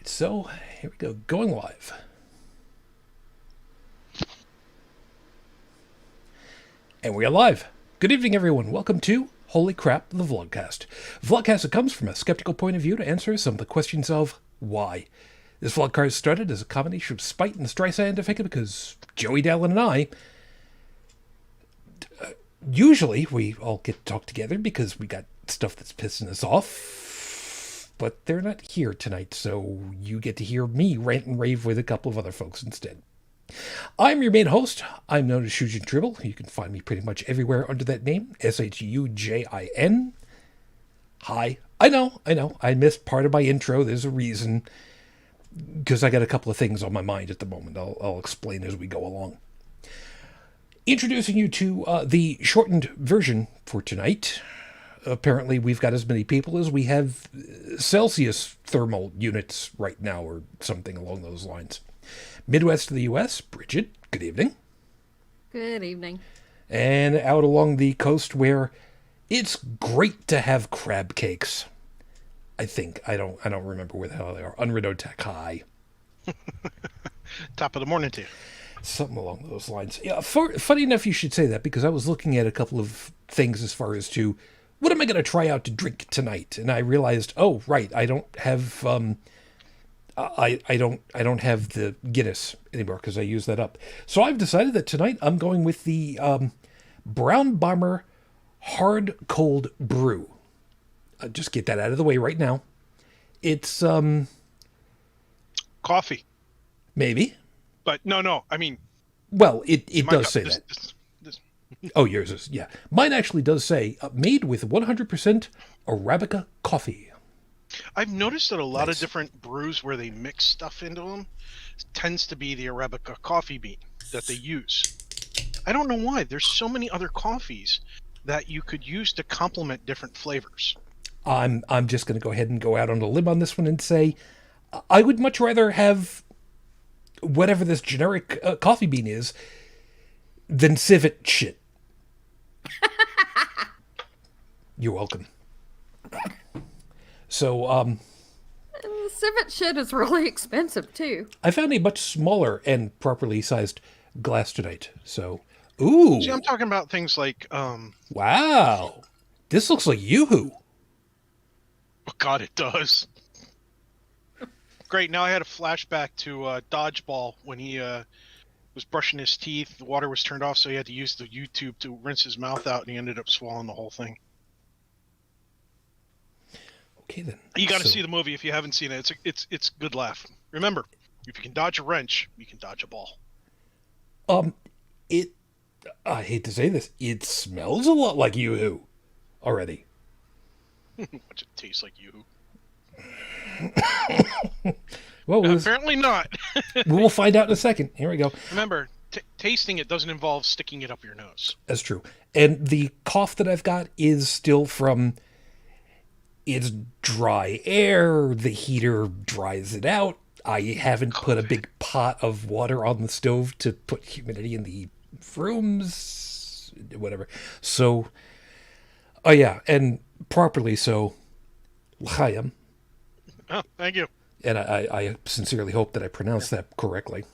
right, so here we go. Going live. And we are live. Good evening, everyone. Welcome to Holy Crap, the Vlogcast. Vlogcast that comes from a skeptical point of view to answer some of the questions of why. This vlogcast started as a combination of spite and dry scientific because Joey, Dalan, and I usually we all get to talk together because we got stuff that's pissing us off, but they're not here tonight, so you get to hear me rant and rave with a couple of other folks instead. I'm your main host. I'm known as Shujin Dribble. You can find me pretty much everywhere under that name, Shujin. Hi. I know. I missed part of my intro. There's a reason, because I got a couple of things on my mind at the moment. I'll explain as we go along. Introducing you to the shortened version for tonight. Apparently, we've got as many people as we have Celsius thermal units right now, or something along those lines. Midwest of the U.S., Brigid, good evening. Good evening. And out along the coast where it's great to have crab cakes. I think. I don't remember where the hell they are. UnrenownedTech, hi. Top of the morning to you. Something along those lines. Yeah, funny enough you should say that, because I was looking at a couple of things as far as to what am I going to try out to drink tonight, and I realized, oh right, I don't have I don't have the Guinness anymore because I used that up. So I've decided that tonight I'm going with the Brown Bomber Hard Cold Brew. Just get that out of the way right now. It's coffee. Maybe. But no. I mean, well, it does say that. This. Oh, yours is, yeah. Mine actually does say made with 100% Arabica coffee. I've noticed that a lot of different brews where they mix stuff into them tends to be the Arabica coffee bean that they use. I don't know why. There's so many other coffees that you could use to complement different flavors. I'm just going to go ahead and go out on a limb on this one and say I would much rather have whatever this generic coffee bean is than civet shit. You're welcome. So, Civet shit is really expensive, too. I found a much smaller and properly sized glass tonight. So, ooh. See, I'm talking about things like, wow. This looks like Yoo-hoo. Oh, God, it does. Great, now I had a flashback to Dodgeball when he was brushing his teeth. The water was turned off, so he had to use the U-tube to rinse his mouth out, and he ended up swallowing the whole thing. Okay, then. You got to see the movie if you haven't seen it. It's a good laugh. Remember, if you can dodge a wrench, you can dodge a ball. I hate to say this, it smells a lot like Yoo-hoo already. Watch it taste like you. Well, apparently not. We'll find out in a second. Here we go. Remember, tasting it doesn't involve sticking it up your nose. That's true. And the cough that I've got is still from... It's dry air. The heater dries it out. I haven't put a big pot of water on the stove to put humidity in the rooms. Whatever. So, oh yeah, and properly so. L'chaim. Oh, thank you. And I sincerely hope that I pronounced that correctly.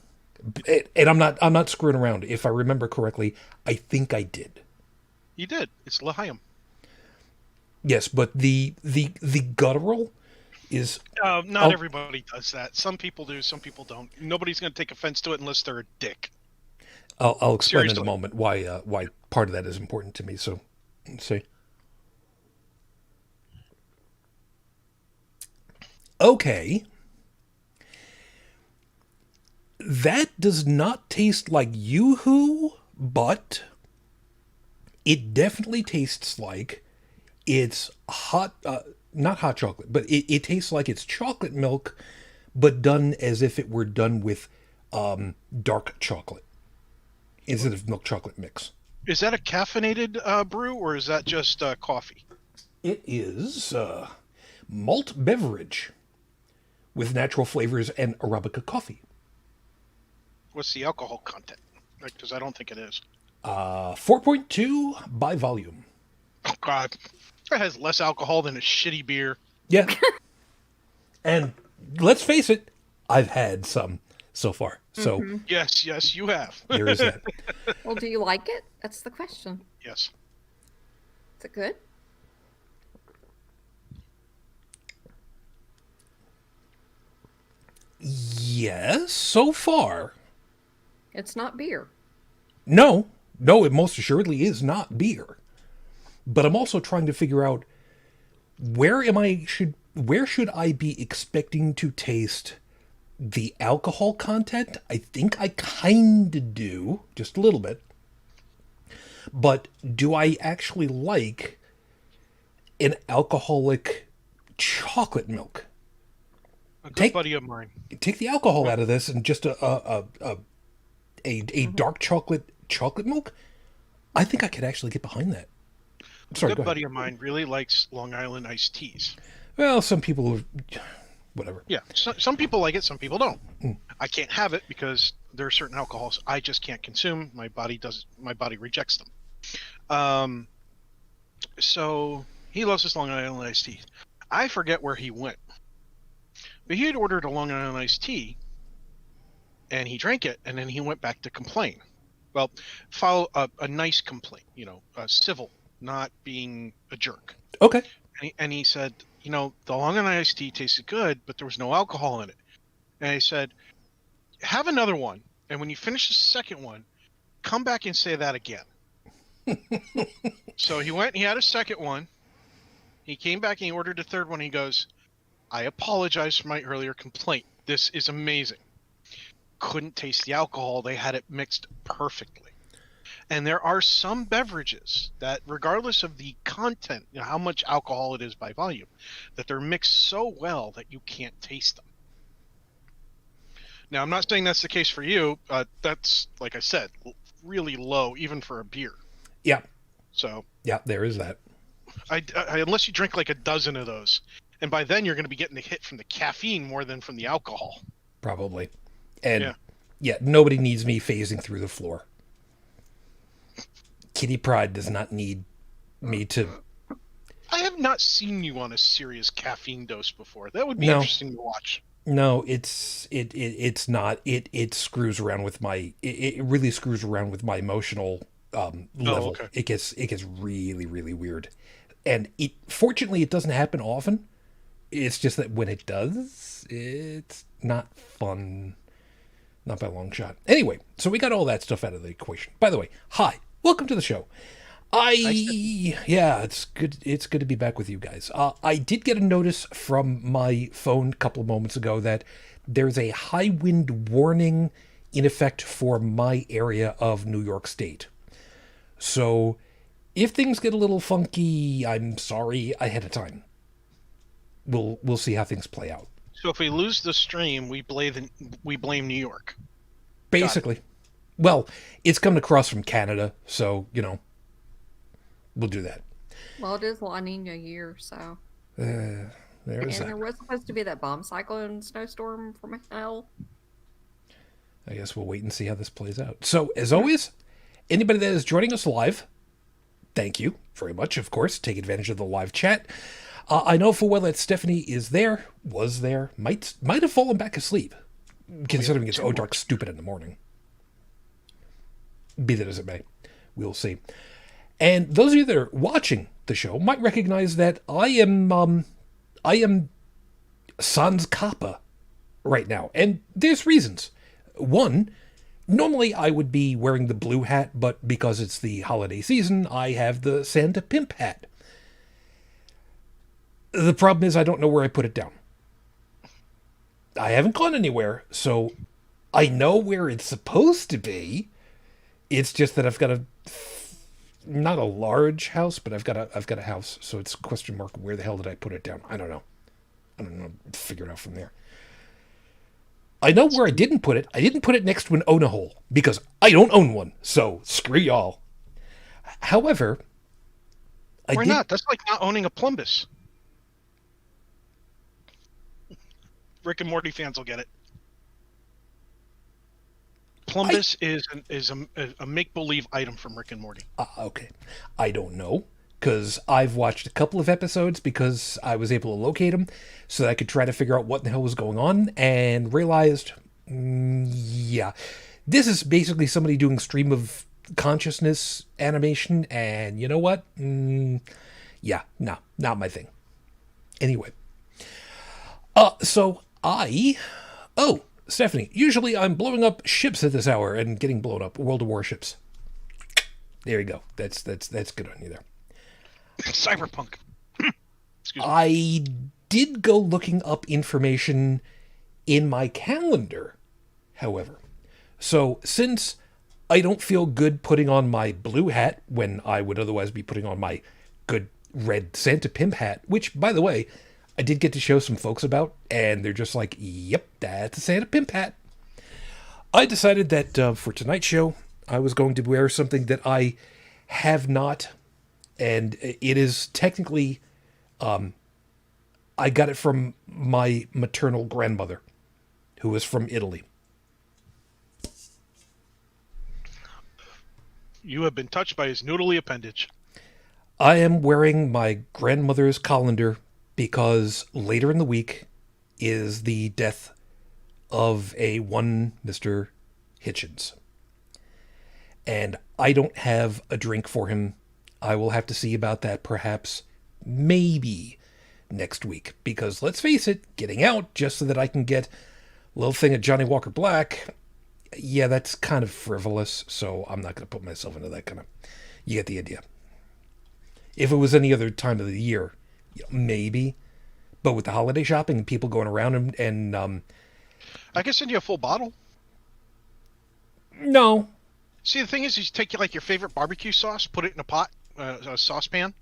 And I'm not screwing around. If I remember correctly, I think I did. You did. It's L'chaim. Yes, but the guttural is... not everybody does that. Some people do, some people don't. Nobody's going to take offense to it unless they're a dick. I'll explain Seriously. In a moment why part of that is important to me. So, let's see. Okay. That does not taste like Yoo-hoo, but it definitely tastes like it's hot, not hot chocolate, but it tastes like it's chocolate milk, but done as if it were done with dark chocolate instead of milk chocolate mix. Is that a caffeinated brew, or is that just coffee? It is malt beverage with natural flavors and Arabica coffee. What's the alcohol content? Because I don't think it is. 4.2 by volume. Oh, God. That has less alcohol than a shitty beer. Yeah. And let's face it, I've had some so far. So Yes, you have. there is that. Well, do you like it? That's the question. Yes. Is it good? Yes, so far. It's not beer. No, it most assuredly is not beer. But I'm also trying to figure out where should I be expecting to taste the alcohol content? I think I kind of do, just a little bit. But do I actually like an alcoholic chocolate milk? A good buddy of mine. Take the alcohol out of this and just a dark chocolate milk. I think I could actually get behind that. Sorry, A good buddy of mine really likes Long Island iced teas. Well, some people, whatever. Yeah, some people like it, some people don't. I can't have it because there are certain alcohols I just can't consume. My body rejects them. So he loves his Long Island iced tea. I forget where he went, but he had ordered a Long Island iced tea, and he drank it, and then he went back to complain. Well, follow a nice complaint, civil, not being a jerk. Okay. And he said, the Long Island iced tea tasted good, but there was no alcohol in it. And I said, have another one, and when you finish the second one, come back and say that again. So he went and he had a second one. He came back and he ordered a third one. He goes, I apologize for my earlier complaint. This is amazing. Couldn't taste the alcohol. They had it mixed perfectly. And there are some beverages that, regardless of the content, how much alcohol it is by volume, that they're mixed so well that you can't taste them. Now, I'm not saying that's the case for you. That's, like I said, really low, even for a beer. Yeah. So. Yeah, there is that. I unless you drink like a dozen of those, and by then you're going to be getting the hit from the caffeine more than from the alcohol. Probably. And yeah, nobody needs me phasing through the floor. Kitty Pride does not need me to. I have not seen you on a serious caffeine dose before. That would be interesting to watch. No, it's not. It screws around with my. It really screws around with my emotional level. Oh, okay. It gets really, really weird, and fortunately it doesn't happen often. It's just that when it does, it's not fun. Not by a long shot. Anyway, so we got all that stuff out of the equation. By the way, hi. Welcome to the show. It's good. It's good to be back with you guys. I did get a notice from my phone a couple of moments ago that there's a high wind warning in effect for my area of New York State. So if things get a little funky, I'm sorry ahead of time. We'll see how things play out. So if we lose the stream, we blame New York. Basically. Well, it's coming across from Canada, so, we'll do that. Well, it is La Nina year, so. There was supposed to be that bomb cyclone snowstorm from hell. I guess we'll wait and see how this plays out. So, as always, anybody that is joining us live, thank you very much, of course. Take advantage of the live chat. I know for well that Stephanie was there, might have fallen back asleep, considering it's dark stupid in the morning. Be that as it may, we'll see. And those of you that are watching the show might recognize that I am sans kappa right now, and there's reasons. One, normally I would be wearing the blue hat, but because it's the holiday season, I have the Santa Pimp hat. The problem is I don't know where I put it down. I haven't gone anywhere, so I know where it's supposed to be. It's just that I've got not a large house, but I've got a house, so it's question mark where the hell did I put it down? I don't know. Figure it out from there. I know where I didn't put it. I didn't put it next to an own a hole because I don't own one. So screw y'all. However, Why not? That's like not owning a Plumbus. Rick and Morty fans will get it. Plumbus is a make-believe item from Rick and Morty. Okay. I don't know. because I've watched a couple of episodes because I was able to locate them so that I could try to figure out what the hell was going on, and realized, yeah, this is basically somebody doing stream of consciousness animation, and you know what? Yeah, no, not my thing. Anyway, oh, Stephanie, usually I'm blowing up ships at this hour and getting blown up, World of Warships. There you go. That's good on you there. Cyberpunk. Excuse me. I did go looking up information in my calendar, however. So since I don't feel good putting on my blue hat when I would otherwise be putting on my good red Santa Pimp hat, which, by the way, I did get to show some folks about, and they're just like, yep, that's a Santa Pimp hat. I decided that for tonight's show, I was going to wear something that I have not, and it is technically, I got it from my maternal grandmother, who was from Italy. You have been touched by his noodly appendage. I am wearing my grandmother's colander because later in the week is the death of one Mr. Hitchens. And I don't have a drink for him. I will have to see about that perhaps, maybe, next week. Because let's face it, getting out just so that I can get a little thing of Johnny Walker Black, yeah, that's kind of frivolous, so I'm not going to put myself into that kind of... You get the idea. If it was any other time of the year, maybe. But with the holiday shopping and people going around and I can send you a full bottle. no. See, the thing is, you take like your favorite barbecue sauce, put it in a pot, a saucepan,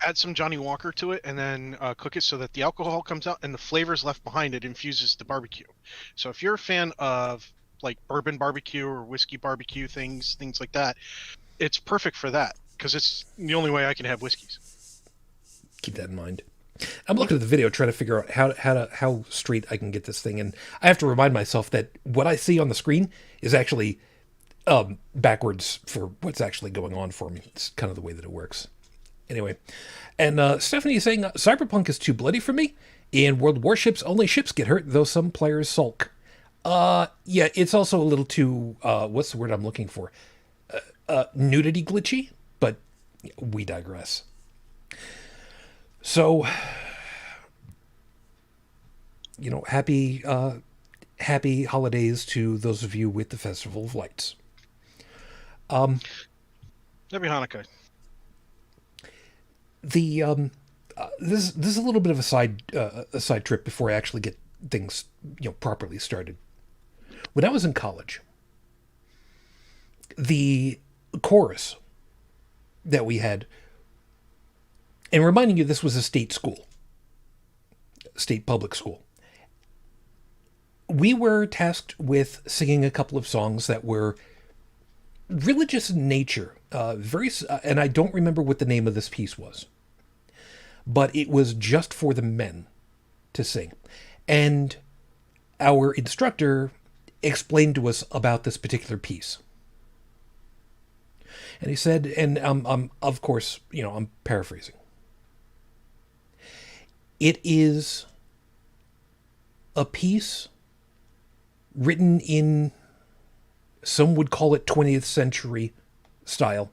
add some Johnny Walker to it, and then cook it so that the alcohol comes out and the flavors left behind it infuses the barbecue. So if you're a fan of like bourbon barbecue or whiskey barbecue things like that, it's perfect for that because it's the only way I can have whiskeys. Keep that in mind. I'm looking at the video trying to figure out how straight I can get this thing, and I have to remind myself that what I see on the screen is actually backwards for what's actually going on for me. It's kind of the way that it works. Anyway, and Stephanie is saying, Cyberpunk is too bloody for me. In World Warships, only ships get hurt, though some players sulk. Yeah, it's also a little too, what's the word I'm looking for? Nudity glitchy, but we digress. So, happy holidays to those of you with the Festival of Lights. Happy Hanukkah. This is a little bit of a side trip before I actually get things properly started. When I was in college, the chorus that we had, and reminding you this was a state public school, we were tasked with singing a couple of songs that were religious in nature, and I don't remember what the name of this piece was, but it was just for the men to sing. And our instructor explained to us about this particular piece. And he said, and of course, I'm paraphrasing. It is a piece written in, some would call it 20th century style.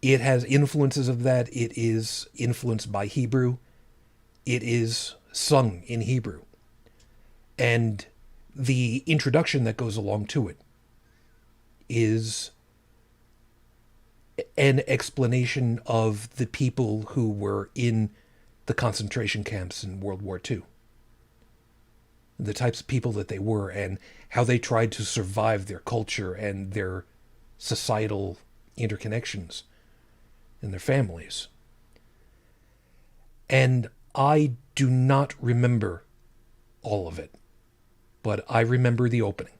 It has influences of that. It is influenced by Hebrew. It is sung in Hebrew. And the introduction that goes along to it is an explanation of the people who were in the concentration camps in World War II. The types of people that they were and how they tried to survive their culture and their societal interconnections and their families. And I do not remember all of it, but I remember the opening.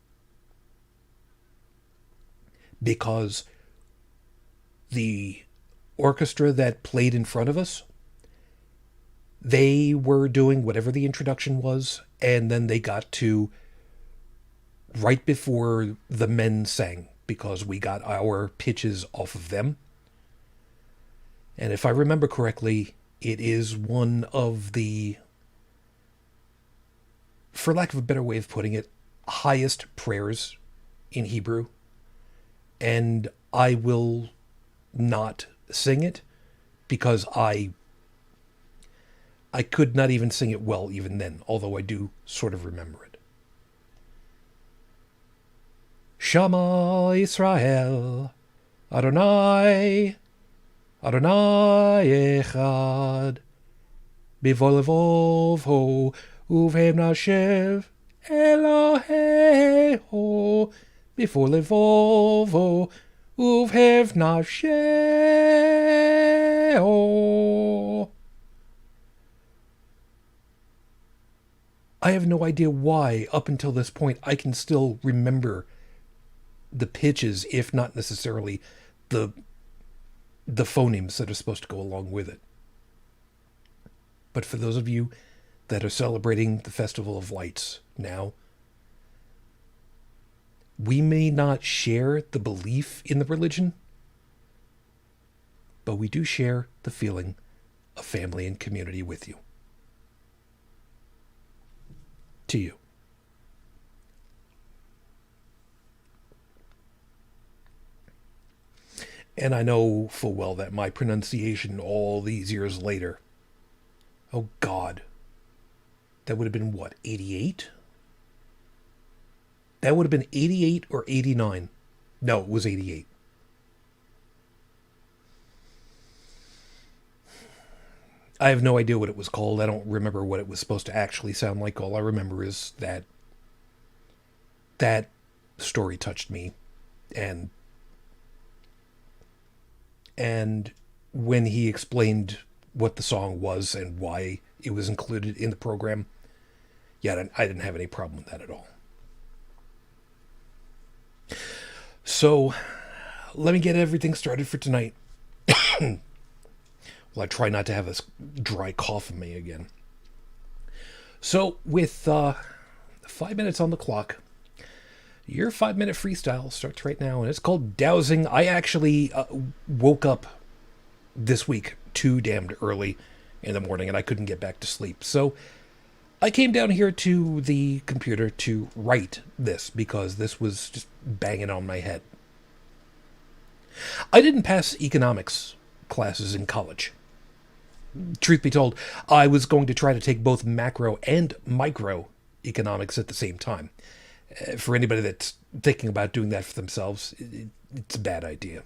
Because the orchestra that played in front of us, they were doing whatever the introduction was, and then they got to right before the men sang, because we got our pitches off of them. And if I remember correctly, it is one of the, for lack of a better way of putting it, highest prayers in Hebrew. And I will not sing it because I could not even sing it well even then, although I do sort of remember it. Shama Israel, Adonai, Adonai Echad, Bivol Levovho, Uvhem Nashev, Eloheho, Before Levovho, Uvhem Nasheho. I have no idea why, up until this point, I can still remember the pitches, if not necessarily the phonemes that are supposed to go along with it. But for those of you that are celebrating the Festival of Lights now, we may not share the belief in the religion, but we do share the feeling of family and community with you. To you. And I know full well that my pronunciation all these years later, oh God, that would have been what, 88? That would have been 88 or 89. No, it was 88. I have no idea what it was called. I don't remember what it was supposed to actually sound like. All I remember is that that story touched me. And when he explained what the song was and why it was included in the program, yeah, I didn't have any problem with that at all. So, let me get everything started for tonight. Well, I try not to have this dry cough in me again. So, with 5 minutes on the clock, your 5-minute freestyle starts right now, and it's called Dowsing. I actually woke up this week too damned early in the morning, and I couldn't get back to sleep. So, I came down here to the computer to write this, because this was just banging on my head. I didn't pass economics classes in college. Truth be told, I was going to try to take both macro and micro economics at the same time. For anybody that's thinking about doing that for themselves, it's a bad idea.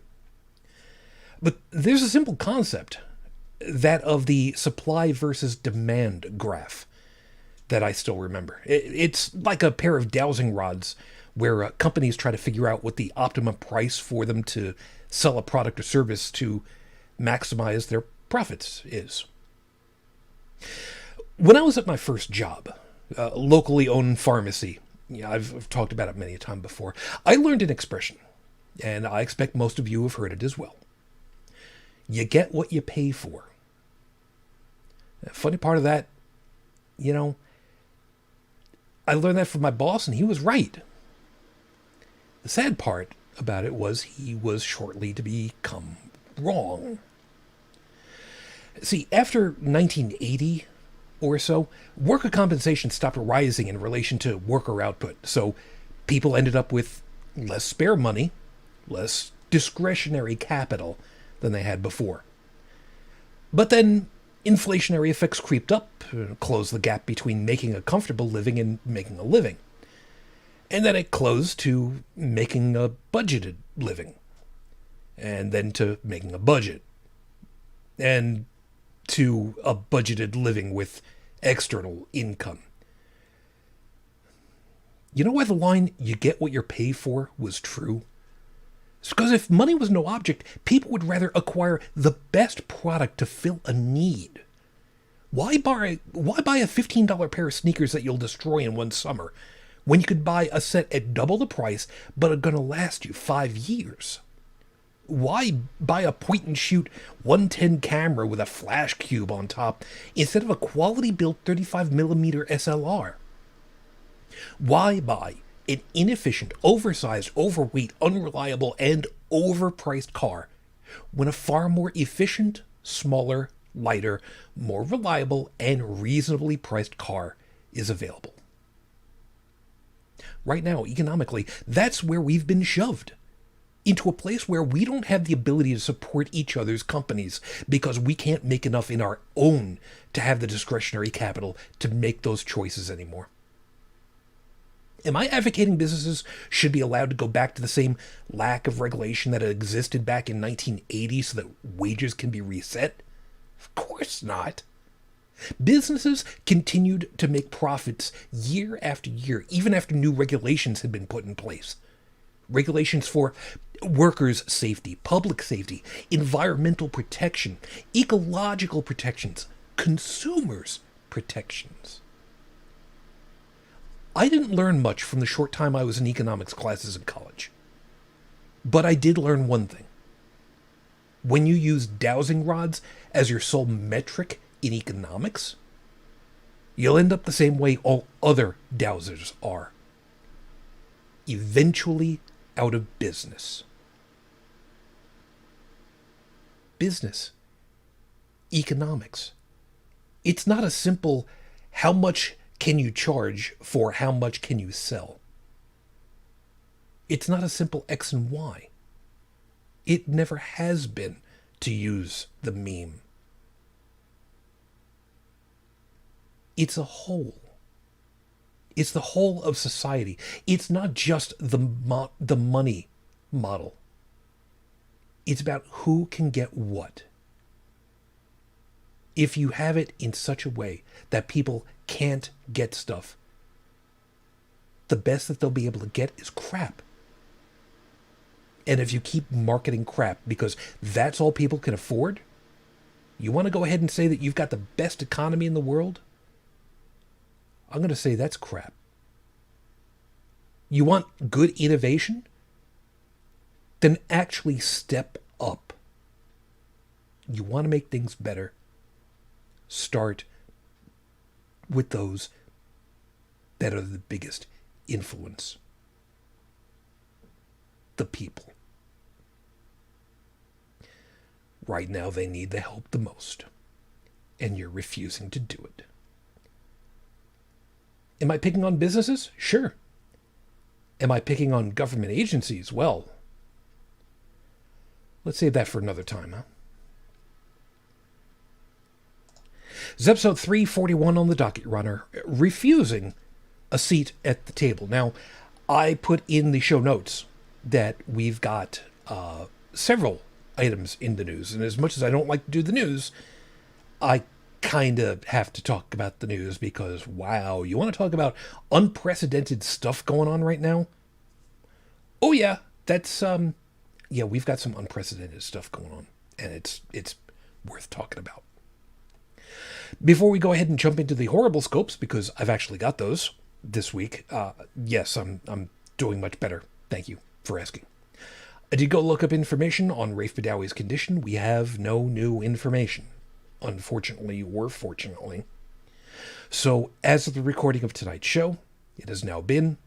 But there's a simple concept, that of the supply versus demand graph, that I still remember. It's like a pair of dowsing rods where companies try to figure out what the optimum price for them to sell a product or service to maximize their profits is. When I was at my first job, locally owned pharmacy, I've talked about it many a time before, I learned an expression, and I expect most of you have heard it as well. You get what you pay for. The funny part of that, I learned that from my boss, and he was right. The sad part about it was he was shortly to become wrong. See, after 1980 or so, worker compensation stopped rising in relation to worker output, so people ended up with less spare money, less discretionary capital than they had before. But then inflationary effects creeped up, closed the gap between making a comfortable living and making a living. And then it closed to making a budgeted living. And then to making a budget. And to a budgeted living with external income. You know why the line, you get what you're paid for, was true? It's because if money was no object, people would rather acquire the best product to fill a need. Why buy a $15 pair of sneakers that you'll destroy in one summer when you could buy a set at double the price but are going to last you 5 years? Why buy a point-and-shoot 110 camera with a flash cube on top instead of a quality-built 35mm SLR? Why buy an inefficient, oversized, overweight, unreliable, and overpriced car when a far more efficient, smaller, lighter, more reliable, and reasonably priced car is available. Right now, economically, that's where we've been shoved. Into a place where we don't have the ability to support each other's companies because we can't make enough in our own to have the discretionary capital to make those choices anymore. Am I advocating businesses should be allowed to go back to the same lack of regulation that had existed back in 1980 so that wages can be reset? Of course not. Businesses continued to make profits year after year, even after new regulations had been put in place. Regulations for workers' safety, public safety, environmental protection, ecological protections, consumers' protections. I didn't learn much from the short time I was in economics classes in college. But I did learn one thing. When you use dowsing rods as your sole metric in economics, you'll end up the same way all other dowsers are. Eventually out of business. Business. Economics. It's not a simple how much can you charge for how much can you sell. It's not a simple X and Y. It never has been, to use the meme. It's a whole. It's the whole of society. It's not just the money model. It's about who can get what. If you have it in such a way that people can't get stuff, the best that they'll be able to get is crap. And if you keep marketing crap because that's all people can afford, you want to go ahead and say that you've got the best economy in the world? I'm going to say that's crap. You want good innovation? Then actually step up. You want to make things better? Start with those that are the biggest influence. The people. Right now they need the help the most, and you're refusing to do it. Am I picking on businesses? Sure. Am I picking on government agencies? Well, let's save that for another time, huh? This is episode 341 on the docket runner, refusing a seat at the table. Now, I put in the show notes that we've got several items in the news, and as much as I don't like to do the news, I kind of have to talk about the news because, wow, you want to talk about unprecedented stuff going on right now? Oh yeah, that's we've got some unprecedented stuff going on, and it's worth talking about. Before we go ahead and jump into the horrible scopes, because I've actually got those this week, yes, I'm doing much better. Thank you for asking. I did go look up information on Rafe Badawi's condition. We have no new information, unfortunately or fortunately. So, as of the recording of tonight's show, it has now been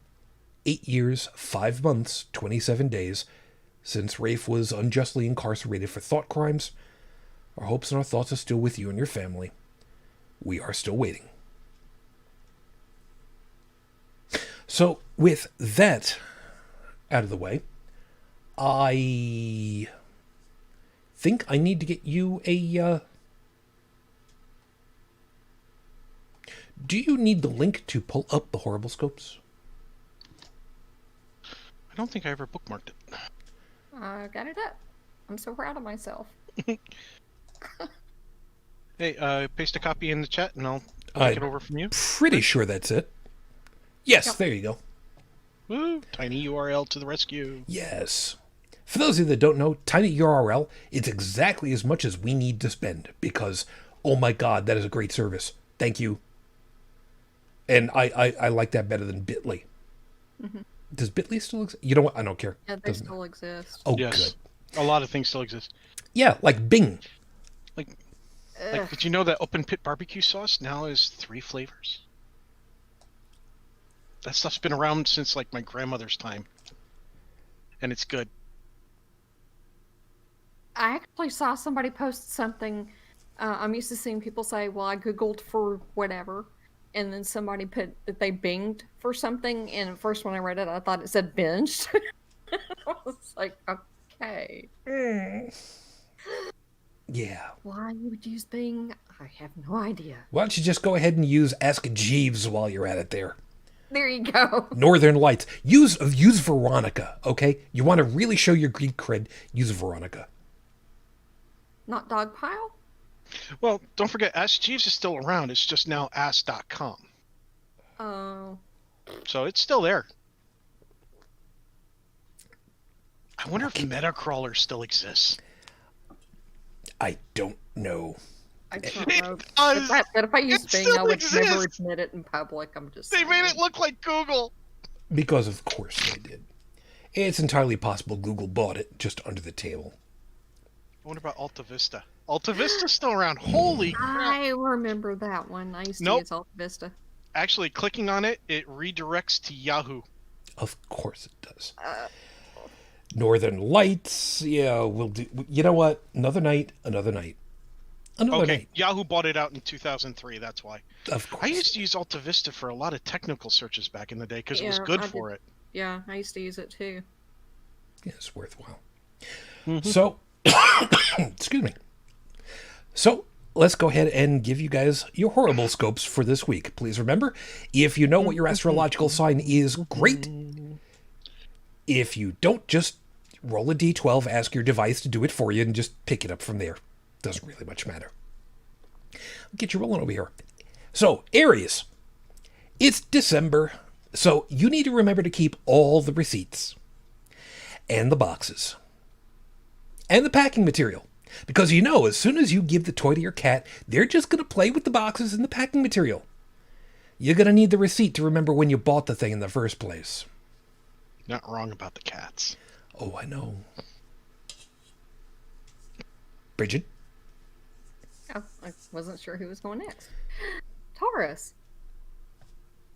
8 years, 5 months, 27 days since Rafe was unjustly incarcerated for thought crimes. Our hopes and our thoughts are still with you and your family. We are still waiting. So, with that out of the way, I think I need to get you a... Do you need the link to pull up the horrible scopes? I don't think I ever bookmarked it. I got it up. I'm so proud of myself. Hey, paste a copy in the chat and I'll take it over from you. Pretty sure that's it. Yes, Yep. There you go. Woo! Tiny URL to the rescue. Yes. For those of you that don't know, Tiny URL, it's exactly as much as we need to spend because, oh my God, that is a great service. Thank you. And I like that better than Bitly. Mm-hmm. Does Bitly still exist? You know what? I don't care. Yeah, they still exist. Oh, Yes. good. A lot of things still exist. Yeah, like Bing. Like, did you know that open pit barbecue sauce now is 3 flavors? That stuff's been around since like my grandmother's time. And it's good. I actually saw somebody post something. I'm used to seeing people say, well, I Googled for whatever. And then somebody put that they binged for something. And at first, when I read it, I thought it said binged. I was like, okay. Yeah. Why you would use Bing, I have no idea. Why don't you just go ahead and use Ask Jeeves while you're at it there? There you go. Northern Lights. Use Veronica, okay? You want to really show your Greek cred, use Veronica. Not Dogpile? Well, don't forget, Ask Jeeves is still around. It's just now ask.com. Oh. So it's still there. I wonder if Metacrawler still exists. I don't know. I don't know. does. But if I use It Bing, still I would exists. never admit it in public. I'm just They saying. made it look like Google. Because of course they did. It's entirely possible Google bought it just under the table. I wonder about Alta Vista. Alta Vista's still around. Holy crap. I remember that one. I used to Nope. use Alta Vista. Actually, clicking on it, it redirects to Yahoo. Of course it does. Northern Lights, yeah, we'll do. You know what? Another night. Another night. Okay, Yahoo bought it out in 2003, that's why. Of course. I used to use Alta Vista for a lot of technical searches back in the day because it was Yeah, good I for it. Yeah, I used to use it too. Yeah, it's worthwhile. So, excuse me. So, let's go ahead and give you guys your horrible scopes for this week. Please remember, if you know what your astrological sign is, great. If you don't, just roll a d12, ask your device to do it for you, and just pick it up from there. Doesn't really much matter. I'll get you rolling over here. So, Aries. It's December, so you need to remember to keep all the receipts. And the boxes. And the packing material. Because you know, as soon as you give the toy to your cat, they're just going to play with the boxes and the packing material. You're going to need the receipt to remember when you bought the thing in the first place. Not wrong about the cats. Oh, I know. Brigid? Oh, I wasn't sure who was going next. Taurus.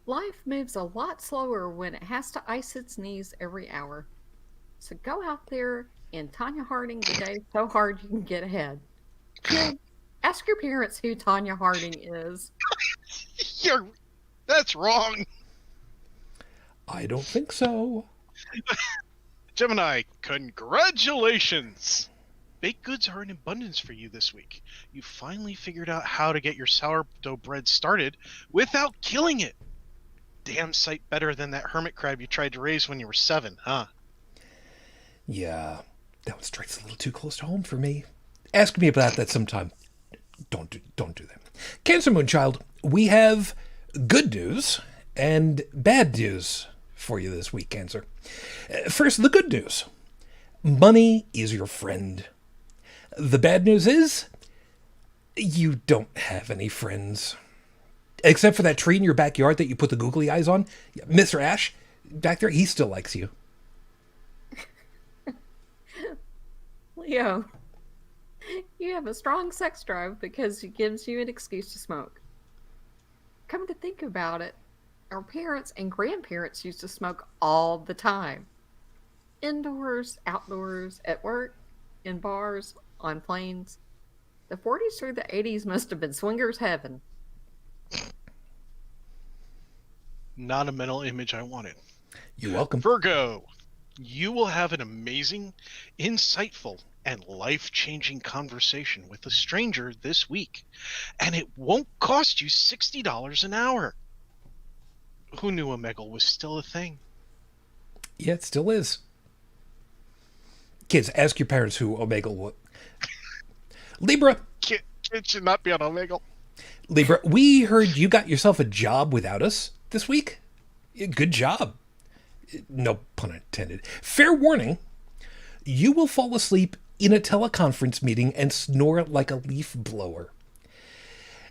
Life moves a lot slower when it has to ice its knees every hour. So go out there and Tanya Harding the day so hard you can get ahead. Kid, ask your parents who Tanya Harding is. That's wrong. I don't think so. Gemini, congratulations! Baked goods are in abundance for you this week. You finally figured out how to get your sourdough bread started without killing it. Damn sight better than that hermit crab you tried to raise when you were 7, huh? Yeah, that one strikes a little too close to home for me. Ask me about that sometime. Don't do that. Cancer Moonchild, we have good news and bad news for you this week, Cancer. First, the good news. Money is your friend. The bad news is you don't have any friends. Except for that tree in your backyard that you put the googly eyes on. Mr. Ash, back there, he still likes you. Leo, you have a strong sex drive because it gives you an excuse to smoke. Come to think about it, our parents and grandparents used to smoke all the time. Indoors, outdoors, at work, in bars, on planes. The 40s through the 80s must have been swingers' heaven. Not a mental image I wanted. You're welcome. Virgo, you will have an amazing, insightful, and life-changing conversation with a stranger this week, and it won't cost you $60 an hour. Who knew Omegle was still a thing? Yeah, it still is. Kids, ask your parents who Omegle was. Libra. Kid should not be on Omegle. Libra, we heard you got yourself a job without us this week. Good job. No pun intended. Fair warning, you will fall asleep in a teleconference meeting and snore like a leaf blower.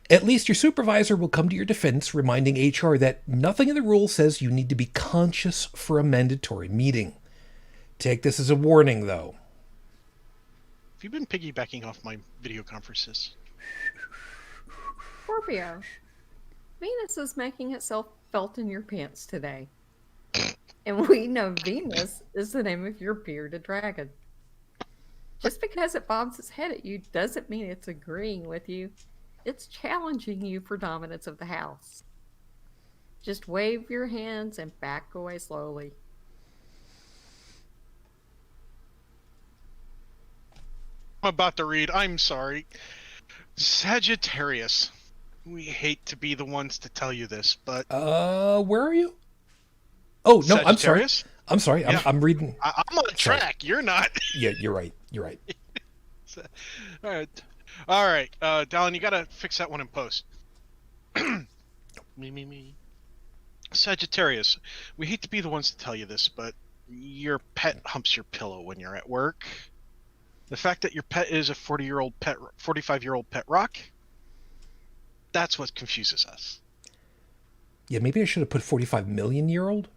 At least your supervisor will come to your defense, reminding HR that nothing in the rule says you need to be conscious for a mandatory meeting. Take this as a warning, though. Have you been piggybacking off my video conferences? Scorpio, Venus is making itself felt in your pants today. And we know Venus is the name of your bearded dragon. Just because it bobs its head at you doesn't mean it's agreeing with you. It's challenging you for dominance of the house. Just wave your hands and back away slowly. I'm about to read. I'm sorry. Sagittarius. We hate to be the ones to tell you this, but where are you? Oh, no, I'm sorry. Sagittarius? I'm sorry. Yeah. I'm reading. I'm on track. You're not. Yeah, you're right. You're right. All right. All right. Dalan, you got to fix that one in post. Me. Sagittarius. We hate to be the ones to tell you this, but your pet humps your pillow when you're at work. The fact that your pet is a 45-year-old pet rock, that's what confuses us. Yeah, maybe I should have put 45 million year old.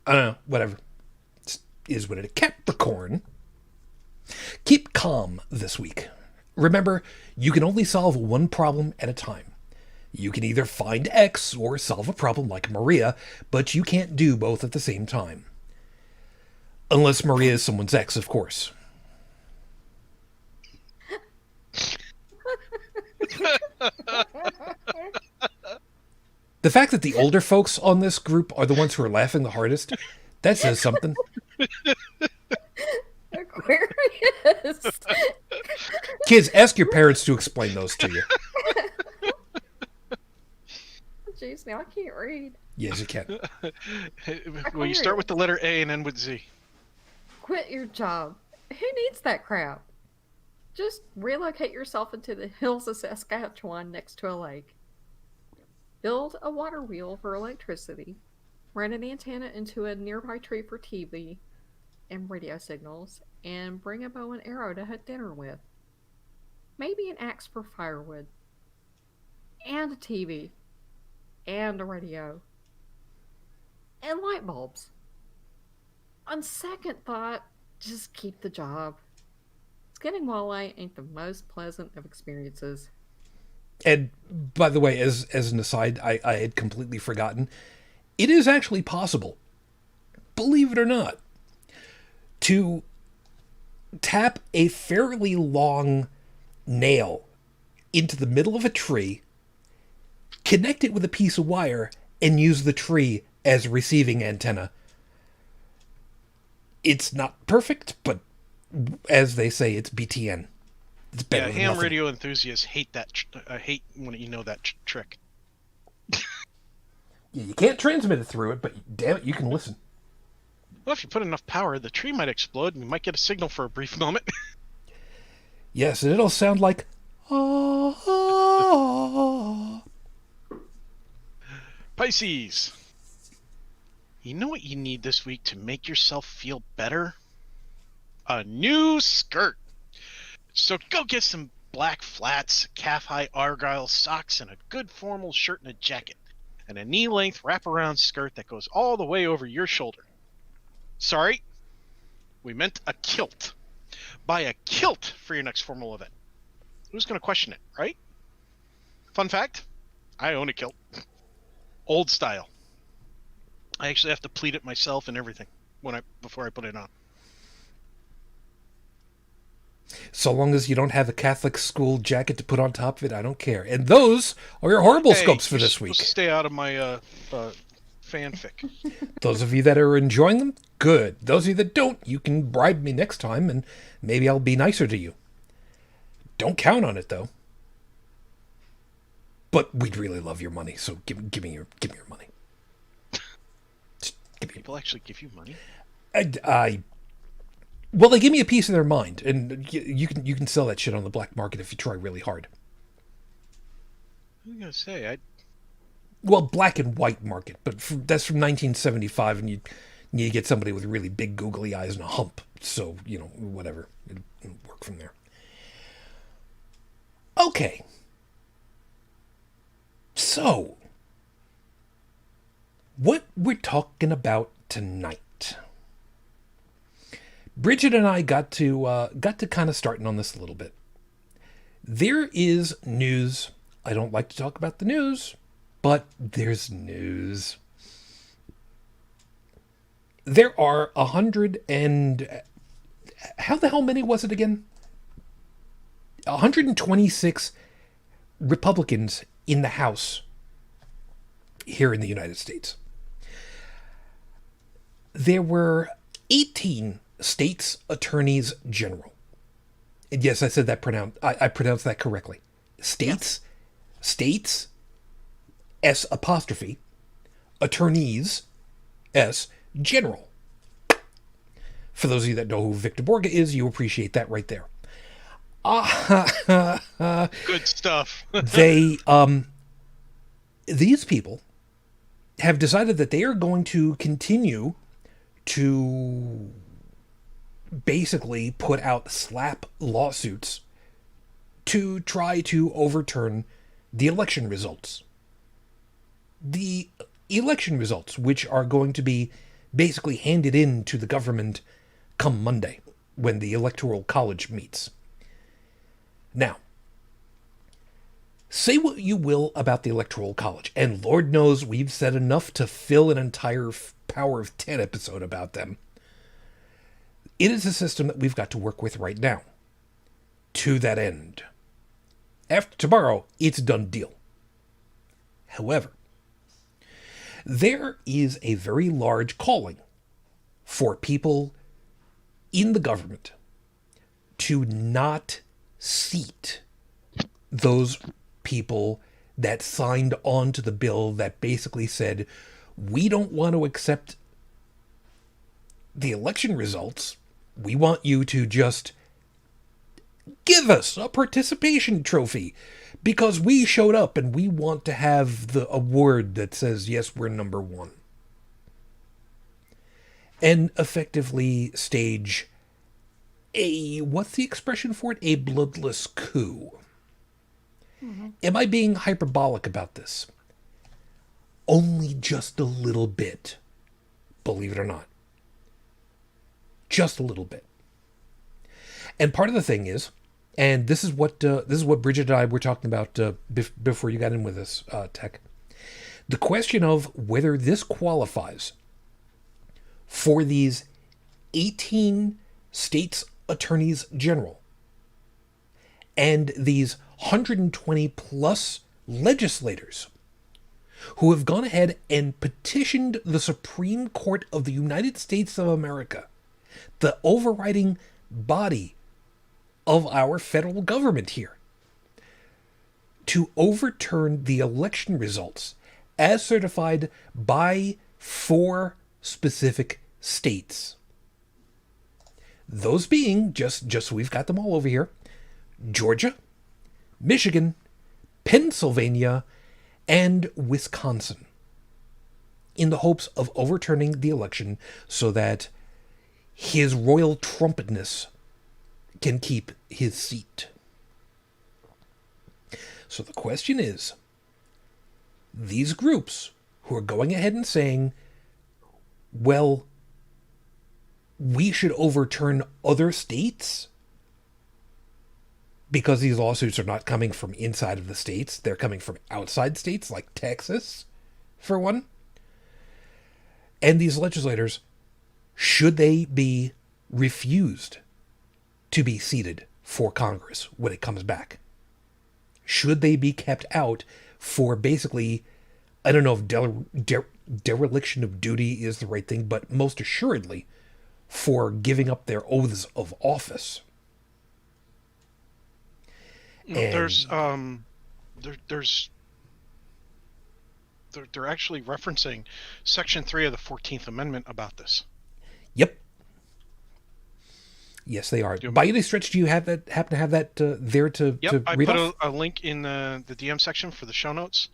I don't know. Whatever. It is what it is. Capricorn. Keep calm this week. Remember, you can only solve one problem at a time. You can either find X or solve a problem like Maria, but you can't do both at the same time. Unless Maria is someone's ex, of course. The fact that the older folks on this group are the ones who are laughing the hardest, that says something. Aquarius. Kids, ask your parents to explain those to you. Jeez, now I can't read. Yes, you can. Well, you start with the letter A and end with Z. Quit your job. Who needs that crap? Just relocate yourself into the hills of Saskatchewan next to a lake. Build a water wheel for electricity. Run an antenna into a nearby tree for TV and radio signals, and bring a bow and arrow to hunt dinner with. Maybe an axe for firewood. And a TV. And a radio. And light bulbs. On second thought, just keep the job. Skinning walleye ain't the most pleasant of experiences. And by the way, as an aside, I had completely forgotten. It is actually possible, believe it or not, to tap a fairly long nail into the middle of a tree, connect it with a piece of wire, and use the tree as a receiving antenna. It's not perfect, but as they say, it's BTN. It's better Yeah, than ham nothing. radio enthusiasts hate that. Hate when you know that trick. Yeah, you can't transmit it through it, but damn it, you can listen. Well, if you put enough power, the tree might explode, and you might get a signal for a brief moment. Yes, and it'll sound like... Pisces. You know what you need this week to make yourself feel better? A new skirt. So go get some black flats, calf-high argyle socks, and a good formal shirt and a jacket, and a knee-length wraparound skirt that goes all the way over your shoulder. Sorry, we meant a kilt. Buy a kilt for your next formal event. Who's going to question it, right? Fun fact, I own a kilt. Old style. I actually have to pleat it myself and everything before I put it on. So long as you don't have a Catholic school jacket to put on top of it, I don't care. And those are your horoscopes for this week. Stay out of my fanfic. Those of you that are enjoying them, good. Those of you that don't, you can bribe me next time, and maybe I'll be nicer to you. Don't count on it, though. But we'd really love your money, so give me your money. People actually give you money? Well, they give me a piece of their mind, and you can sell that shit on the black market if you try really hard. I'm gonna say Well, black and white market, but that's from 1975, and you need to get somebody with really big googly eyes and a hump. So, whatever. It'll work from there. Okay. So, what we're talking about tonight. Brigid and I got to kind of starting on this a little bit. There is news. I don't like to talk about the news, but there's news. There are 100 and how the hell many was it again? 126 Republicans in the House here in the United States. There were 18 states attorneys general. And yes, I said that I pronounced that correctly. States, yes. States, S apostrophe, attorneys, S, general. For those of you that know who Victor Borga is, you appreciate that right there. Good stuff. These people have decided that they are going to continue to basically put out slap lawsuits to try to overturn the election results. The election results, which are going to be basically handed in to the government come Monday when the Electoral College meets. Now, say what you will about the Electoral College, and Lord knows we've said enough to fill an entire Power of 10 episode about them. It is a system that we've got to work with right now. To that end. After tomorrow, it's a done deal. However, there is a very large calling for people in the government to not seat those people that signed on to the bill that basically said, we don't want to accept the election results. We want you to just give us a participation trophy because we showed up and we want to have the award that says, yes, we're number one. And effectively stage what's the expression for it? A bloodless coup. Mm-hmm. Am I being hyperbolic about this? Only just a little bit, believe it or not. Just a little bit. And part of the thing is, and this is what Brigid and I were talking about before you got in with us, Tech. The question of whether this qualifies for these 18 states attorneys general and these 120 plus legislators who have gone ahead and petitioned the Supreme Court of the United States of America, the overriding body of our federal government here, to overturn the election results as certified by 4 specific states. Those being, just so we've got them all over here, Georgia, Michigan, Pennsylvania, and Wisconsin, in the hopes of overturning the election so that his royal trumpetness can keep his seat. So the question is, these groups who are going ahead and saying, well, we should overturn other states because these lawsuits are not coming from inside of the states, they're coming from outside states like Texas, for one. And these legislators, should they be refused to be seated for Congress when it comes back? Should they be kept out for basically, I don't know if dereliction of duty is the right thing, but most assuredly for giving up their oaths of office? And they're actually referencing Section 3 of the 14th Amendment about this. Yep. Yes, they are. By any stretch, do you happen to have that there to Yep, I read put off? a link in the DM section for the show notes.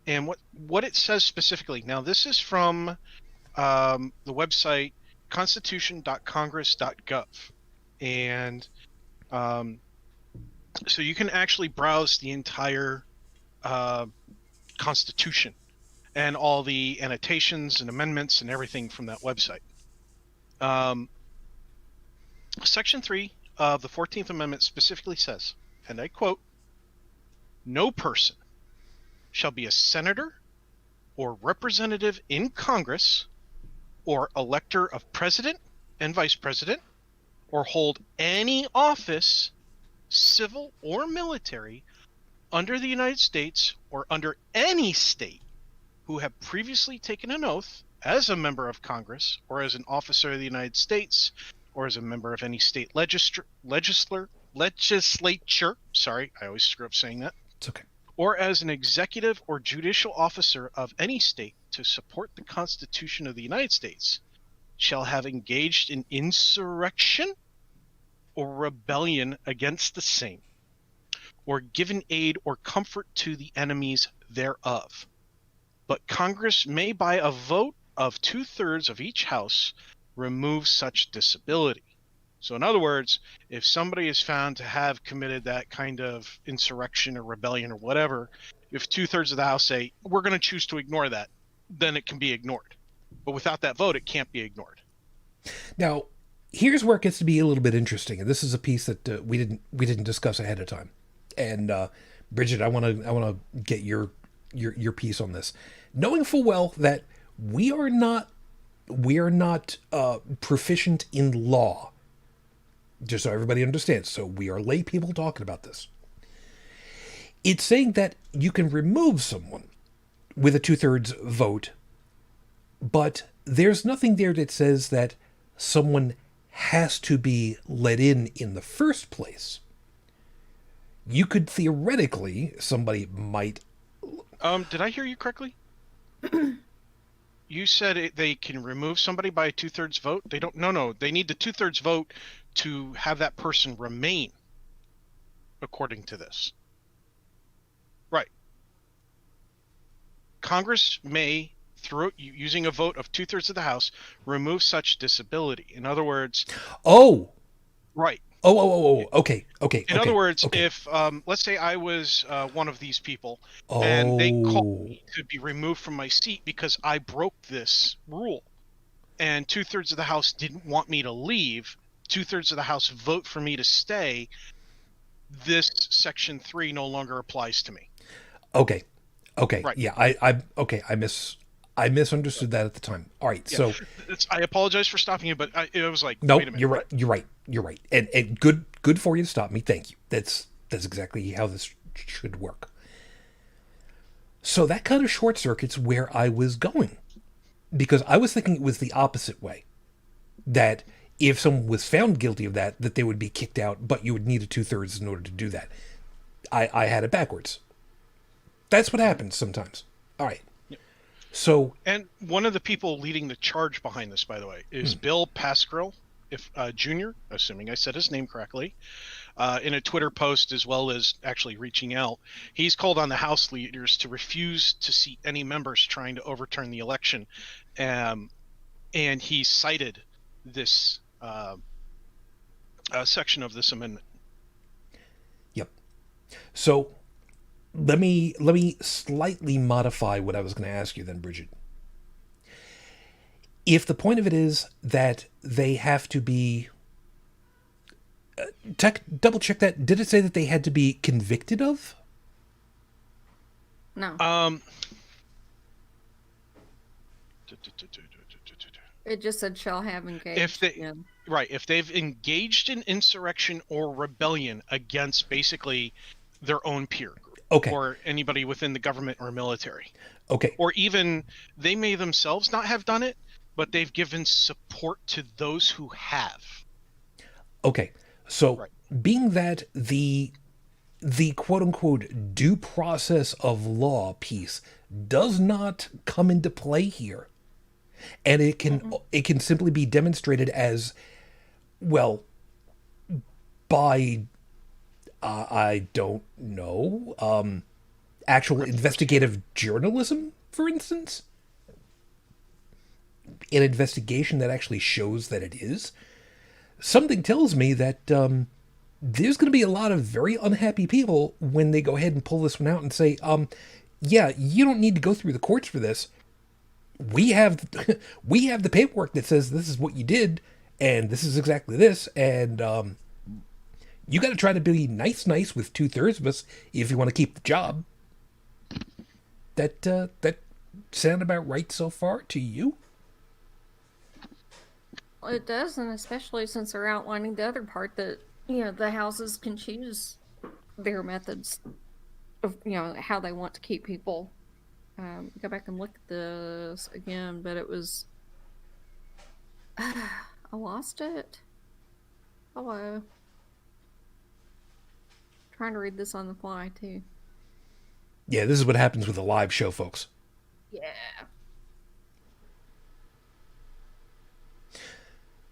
And what it says specifically, now this is from the website constitution.congress.gov. And so you can actually browse the entire Constitution and all the annotations and amendments and everything from that website. Section 3 of the 14th Amendment specifically says, and I quote, "No person shall be a senator or representative in Congress or elector of president and vice president or hold any office, civil or military, under the United States or under any state who have previously taken an oath as a member of Congress or as an officer of the United States or as a member of any state legislature. Sorry, I always screw up saying that. It's okay. Or as an executive or judicial officer of any state to support the Constitution of the United States shall have engaged in insurrection or rebellion against the same, or given aid or comfort to the enemies thereof. But Congress may, by a vote of 2/3 of each house, remove such disability. So in other words, if somebody is found to have committed that kind of insurrection or rebellion or whatever, if 2/3 of the House say, we're going to choose to ignore that, then it can be ignored. But without that vote, it can't be ignored. Now, here's where it gets to be a little bit interesting, and this is a piece that we didn't discuss ahead of time. And Brigid, I want to get your piece on this, knowing full well that we are not proficient in law. Just so everybody understands. So we are lay people talking about this. It's saying that you can remove someone with a 2/3 vote, but there's nothing there that says that someone has to be let in the first place. You could theoretically, somebody might... Did I hear you correctly? You said they can remove somebody by a 2/3 vote? They don't. No. They need the 2/3 vote to have that person remain, according to this. Right. Congress may, through using a vote of 2/3 of the House, remove such disability. In other words... Oh! Right. Oh, okay. In other words, if, let's say I was one of these people, and they called me to be removed from my seat because I broke this rule, and 2/3 of the House didn't want me to leave, 2/3 of the House vote for me to stay, this Section 3 no longer applies to me. Okay. Right. Yeah, I misunderstood that at the time. All right, Yeah. so... I apologize for stopping you, but it was like, No, wait a minute. you're right. And good for you to stop me. Thank you. That's exactly how this should work. So that kind of short circuits where I was going. Because I was thinking it was the opposite way. That if someone was found guilty of that they would be kicked out, but you would need a 2/3 in order to do that. I had it backwards. That's what happens sometimes. All right. So, and one of the people leading the charge behind this, by the way, is Bill Pascrell, Jr., assuming I said his name correctly, in a Twitter post, as well as actually reaching out. He's called on the House leaders to refuse to seat any members trying to overturn the election. And he cited this section of this amendment. Yep. So... Let me slightly modify what I was going to ask you then, Brigid. If the point of it is that they have to be... double check that. Did it say that they had to be convicted of? No. It just said shall have engaged. If they've engaged in insurrection or rebellion against basically their own peer group. Okay. Or anybody within the government or military. Okay. Or even they may themselves not have done it, but they've given support to those who have. Okay. So being that the quote-unquote due process of law piece does not come into play here, and it can simply be demonstrated as, well, by... I don't know, actual investigative journalism, for instance? An investigation that actually shows that it is? Something tells me that there's going to be a lot of very unhappy people when they go ahead and pull this one out and say, yeah, you don't need to go through the courts for this. We have the paperwork that says this is what you did, and this is exactly this, and... you got to try to be nice with 2/3 of us if you want to keep the job. That sound about right so far to you? It does, and especially since they're outlining the other part that, the houses can choose their methods of, how they want to keep people. Go back and look at this again, but it was. I lost it. Hello. Trying to read this on the fly, too. Yeah, this is what happens with a live show, folks. Yeah.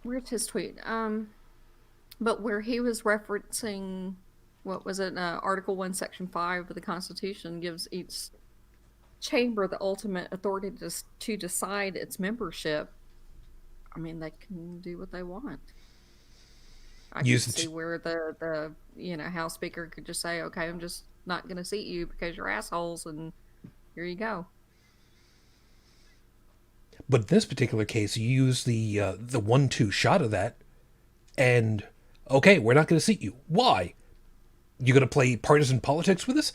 Where's his tweet? But where he was referencing, what was it? Article 1, Section 5 of the Constitution gives each chamber the ultimate authority to decide its membership. I mean, they can do what they want. I can see where the House Speaker could just say, okay, I'm just not going to seat you because you're assholes, and here you go. But in this particular case, you use the 1-2 shot of that, and okay, we're not going to seat you. Why? You going to play partisan politics with us?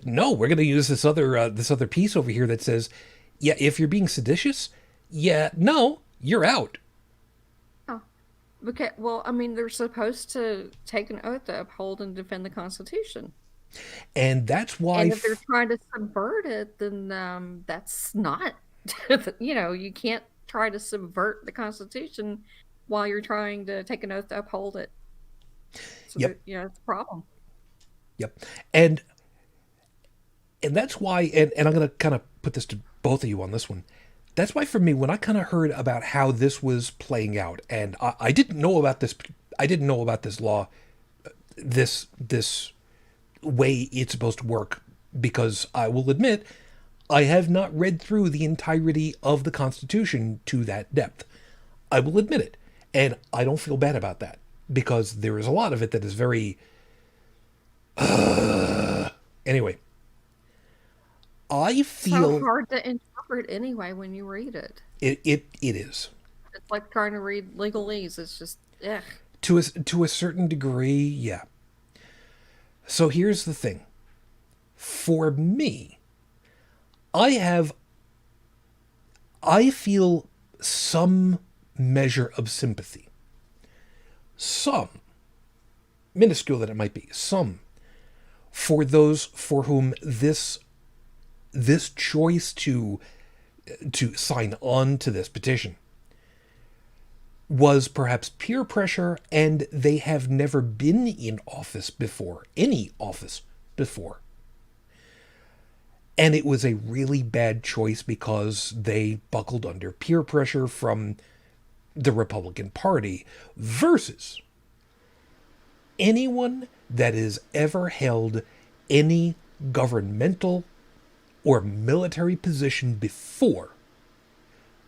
No, we're going to use this other piece over here that says, yeah, if you're being seditious, yeah, no, you're out. Oh, okay. Well, I mean, they're supposed to take an oath to uphold and defend the Constitution. And that's why. And if they're trying to subvert it, then that's not. You can't try to subvert the Constitution while you're trying to take an oath to uphold it. So yep. It's a problem. Yep. And that's why, and I'm going to kind of put this to both of you on this one. That's why for me, when I kind of heard about how this was playing out, and I didn't know about this law, this way it's supposed to work, because I will admit, I have not read through the entirety of the Constitution to that depth. I will admit it. And I don't feel bad about that, because there is a lot of it that is very... Anyway. I feel... so hard to interpret anyway when you read it. It is. It's like trying to read legalese. It's just, ugh. To a certain degree, yeah. So here's the thing. For me... I feel some measure of sympathy. Some, minuscule that it might be, some, for those for whom this choice to sign on to this petition was perhaps peer pressure, and they have never been in office before, any office before. And it was a really bad choice because they buckled under peer pressure from the Republican Party versus anyone that has ever held any governmental or military position before.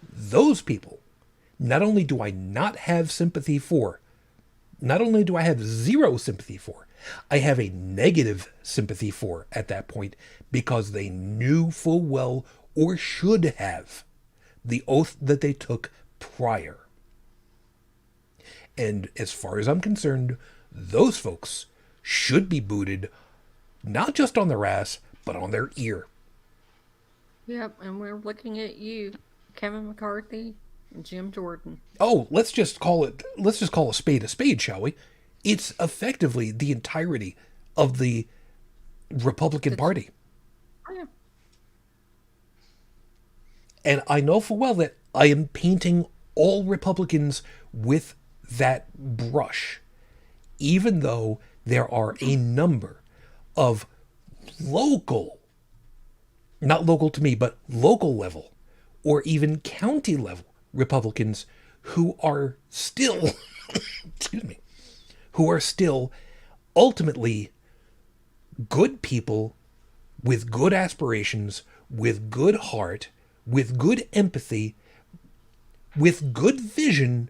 Those people, not only do I not have sympathy for, not only do I have zero sympathy for, I have a negative sympathy for at that point, because they knew full well, or should have, the oath that they took prior. And as far as I'm concerned, those folks should be booted, not just on their ass, but on their ear. Yep, and we're looking at you, Kevin McCarthy and Jim Jordan. Oh, let's just call a spade, shall we? It's effectively the entirety of the Republican Party. Oh, yeah. And I know full well that I am painting all Republicans with that brush, even though there are a number of local, not local to me, but local level, or even county level Republicans who are still, excuse me, who are still ultimately good people with good aspirations, with good heart, with good empathy, with good vision,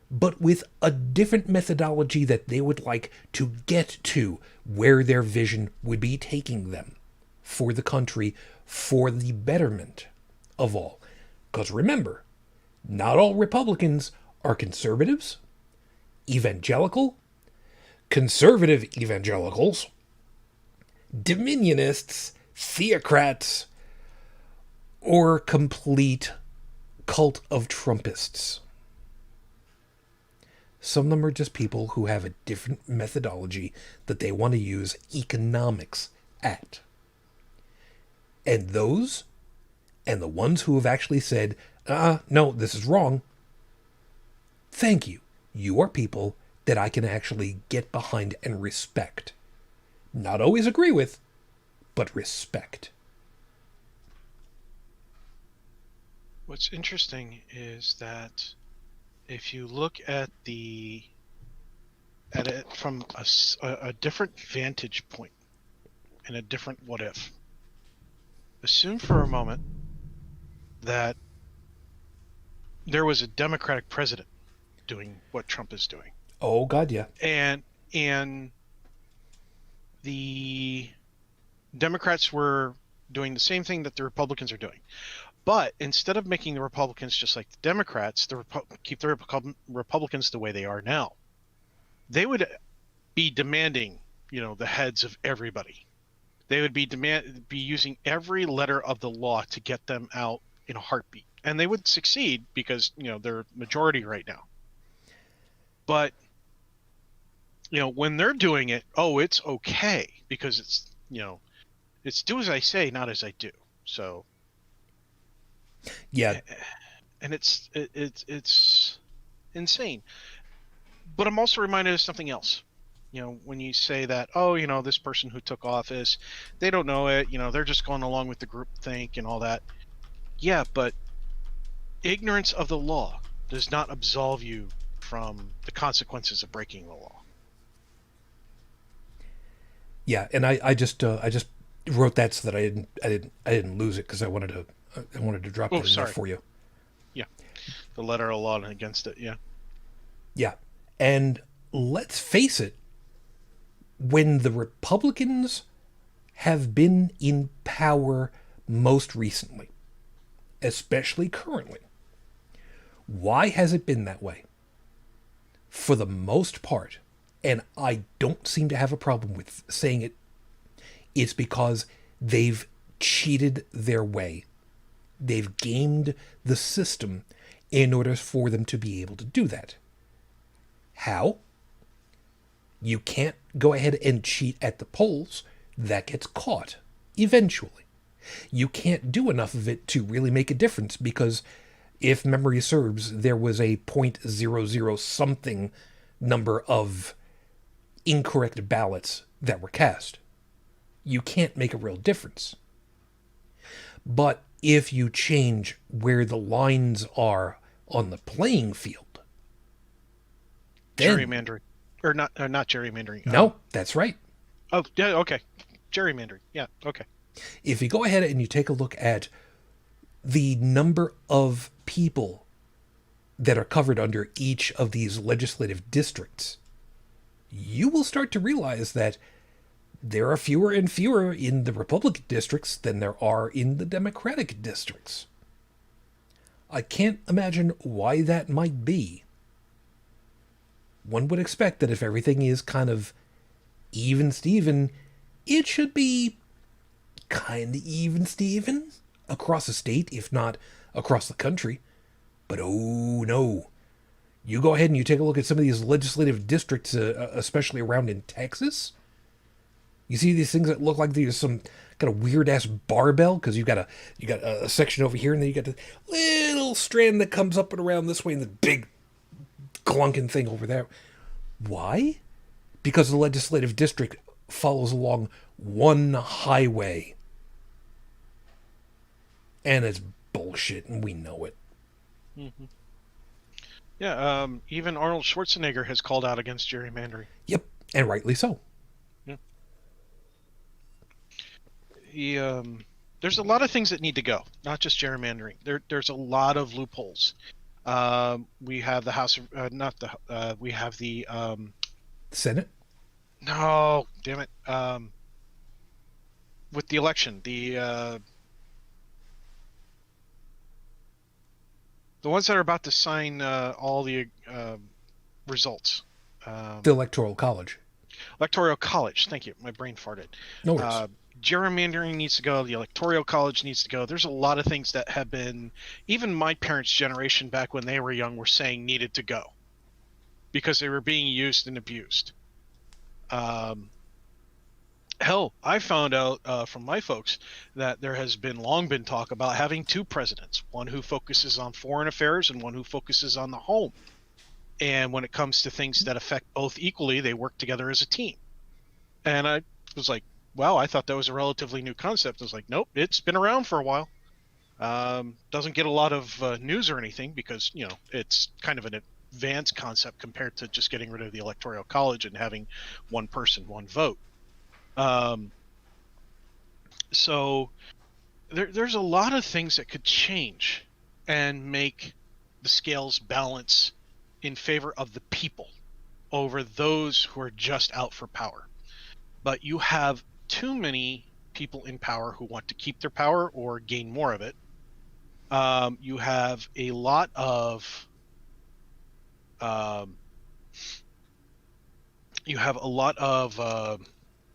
but with a different methodology that they would like to get to where their vision would be taking them for the country, for the betterment of all. Because remember, not all Republicans are conservatives, evangelical, conservative evangelicals, dominionists, theocrats, or complete cult of Trumpists. Some of them are just people who have a different methodology that they want to use economics at. And those, and the ones who have actually said, no, this is wrong, thank you. You are people that I can actually get behind and respect. Not always agree with, but respect. What's interesting is that if you look at it from a different vantage point and a different what if, assume for a moment that there was a Democratic president doing what Trump is doing. Oh, God, yeah. And the Democrats were doing the same thing that the Republicans are doing. But instead of making the Republicans just like the Democrats, keep the Republicans the way they are now, they would be demanding, the heads of everybody. They would be using every letter of the law to get them out in a heartbeat. And they would succeed because, they're majority right now. But, when they're doing it, it's okay because it's, it's do as I say, not as I do. So, yeah, and it's insane. But I'm also reminded of something else. When you say that, this person who took office, they don't know it, they're just going along with the group think and all that. Yeah, but ignorance of the law does not absolve you from the consequences of breaking the law. Yeah, and I just wrote that so that I didn't lose it because I wanted to drop that in there for you. Yeah, the letter of law against it. Yeah. Yeah, and let's face it, when the Republicans have been in power most recently, especially currently, why has it been that way? For the most part, and I don't seem to have a problem with saying it, it's because they've cheated their way. They've gamed the system in order for them to be able to do that. How? You can't go ahead and cheat at the polls. That gets caught eventually. You can't do enough of it to really make a difference because if memory serves, there was a 0.00 something number of incorrect ballots that were cast. You can't make a real difference. But if you change where the lines are on the playing field, then, gerrymandering, or not gerrymandering. No, that's right. Oh, yeah, okay. Gerrymandering. Yeah, okay. If you go ahead and you take a look at the number of people that are covered under each of these legislative districts, you will start to realize that there are fewer and fewer in the Republican districts than there are in the Democratic districts. I can't imagine why that might be. One would expect that if everything is kind of even-steven, it should be kind of even-steven across the state, if not across the country. But oh no. You go ahead and you take a look at some of these legislative districts, especially around in Texas. You see these things that look like there's some kind of weird-ass barbell, because you got a section over here, and then you got the little strand that comes up and around this way, and the big clunking thing over there. Why? Because the legislative district follows along one highway. And it's bullshit, and we know it. Mm-hmm. Yeah, even Arnold Schwarzenegger has called out against gerrymandering. Yep, and rightly so. Yeah. There's a lot of things that need to go, not just gerrymandering. There's a lot of loopholes. We have the House of, we have the Senate? No, damn it. With the election, the ones that are about to sign all the results. The Electoral College. Electoral College. Thank you. My brain farted. No worries. Gerrymandering needs to go. The Electoral College needs to go. There's a lot of things that have been, even my parents' generation back when they were young were saying needed to go. because they were being used and abused. Hell, I found out from my folks that there has long been talk about having two presidents, one who focuses on foreign affairs and one who focuses on the home. And when it comes to things that affect both equally, they work together as a team. And I was like, wow, I thought that was a relatively new concept. I was like, nope, it's been around for a while. Doesn't get a lot of news or anything because, it's kind of an advanced concept compared to just getting rid of the Electoral College and having one person, one vote. So there's a lot of things that could change and make the scales balance in favor of the people over those who are just out for power. But you have too many people in power who want to keep their power or gain more of it. You have a lot of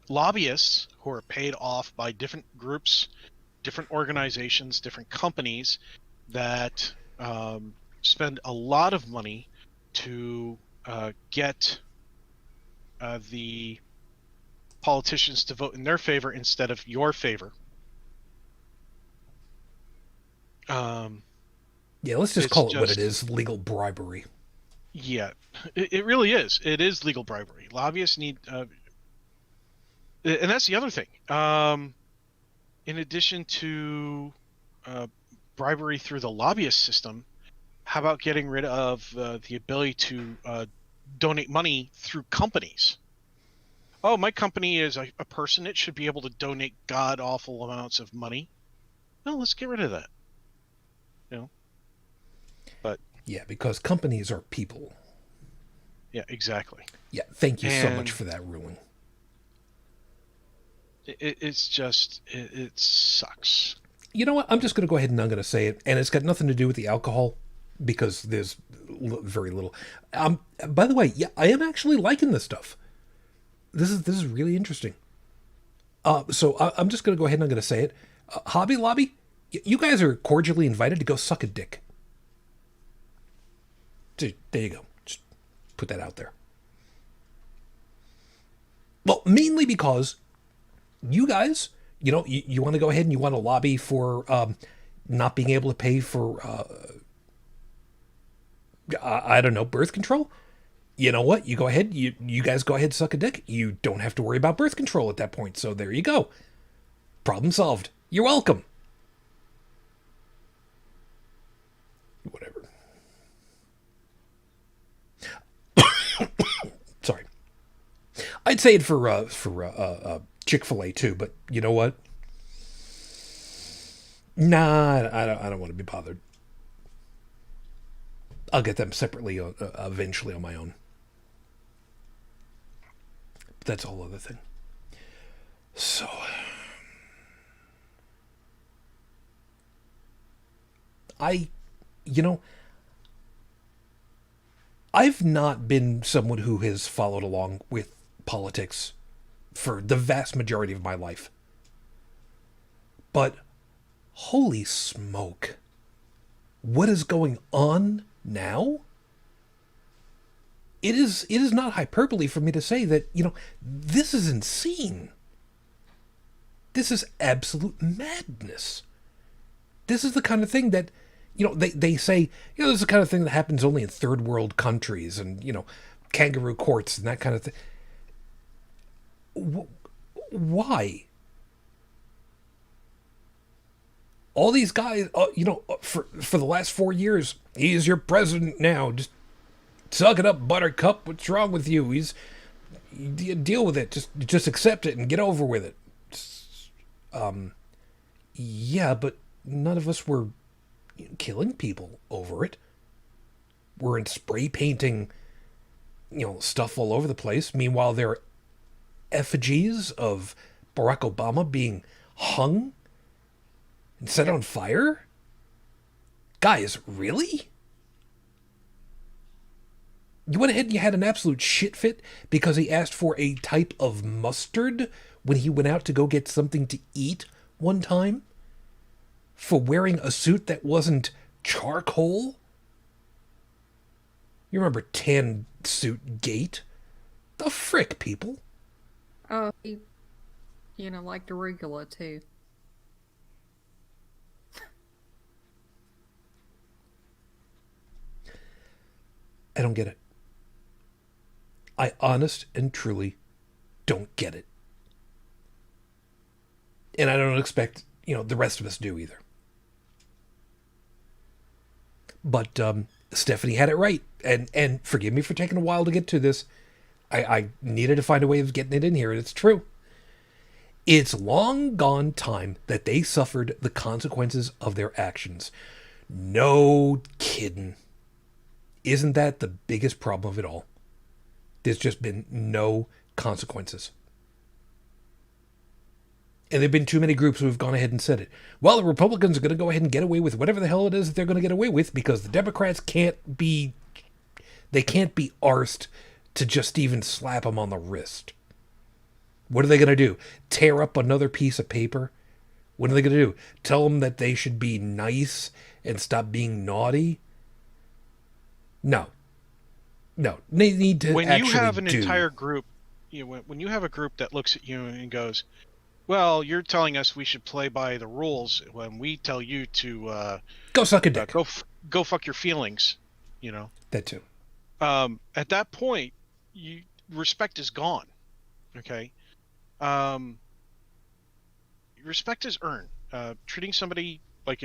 lobbyists who are paid off by different groups, different organizations, different companies that spend a lot of money to get the politicians to vote in their favor instead of your favor. Yeah, let's just call it what it is, legal bribery. Yeah, it really is. It is legal bribery. Lobbyists need... and that's the other thing. In addition to bribery through the lobbyist system, how about getting rid of the ability to donate money through companies? Oh, my company is a person. It should be able to donate god-awful amounts of money. No, let's get rid of that. But yeah, because companies are people. Yeah, exactly. Yeah, thank you so much for that ruling. It's just, it sucks. You know what? I'm just going to go ahead and I'm going to say it. And it's got nothing to do with the alcohol because there's very little. By the way, yeah, I am actually liking this stuff. This is really interesting. So I'm just going to go ahead and I'm going to say it. Hobby Lobby, you guys are cordially invited to go suck a dick. There you go. Just put that out there. Well, mainly because you guys, you want to go ahead and you want to lobby for not being able to pay for, I don't know, birth control. You know what? You go ahead. You guys go ahead and suck a dick. You don't have to worry about birth control at that point. So there you go. Problem solved. You're welcome. Whatever. Sorry. I'd say it for Chick-fil-A too, but you know what? Nah, I don't want to be bothered. I'll get them separately eventually on my own. But that's a whole other thing. So, I've not been someone who has followed along with politics for the vast majority of my life. But holy smoke. What is going on now? It is not hyperbole for me to say that, this is insane. This is absolute madness. This is the kind of thing that, they say, this is the kind of thing that happens only in third world countries and, kangaroo courts and that kind of thing. Why? All these guys, for the last 4 years, he is your president now. Just suck it up, Buttercup. What's wrong with you? Deal with it. Just accept it and get over with it. Yeah, but none of us were killing people over it. We're in spray painting, stuff all over the place. Meanwhile, there are effigies of Barack Obama being hung and set on fire? Guys, really? You went ahead and you had an absolute shit fit because he asked for a type of mustard when he went out to go get something to eat one time? For wearing a suit that wasn't charcoal? You remember tan suit gate. The frick, people? Oh, he, liked arugula too. I don't get it. I honest and truly don't get it. And I don't expect, the rest of us do either. But Stephanie had it right. And forgive me for taking a while to get to this. I needed to find a way of getting it in here, and it's true. It's long gone time that they suffered the consequences of their actions. No kidding. Isn't that the biggest problem of it all? There's just been no consequences. And there have been too many groups who have gone ahead and said it. Well, the Republicans are going to go ahead and get away with whatever the hell it is that they're going to get away with because the Democrats can't be arsed to just even slap them on the wrist. What are they going to do? Tear up another piece of paper? What are they going to do? Tell them that they should be nice and stop being naughty? No. They need to when actually you have an do. entire group, when you have a group that looks at you and goes, well, you're telling us we should play by the rules when we tell you to go suck a dick. Go fuck your feelings, That too. At that point, respect is gone. Okay. Respect is earned. Treating somebody like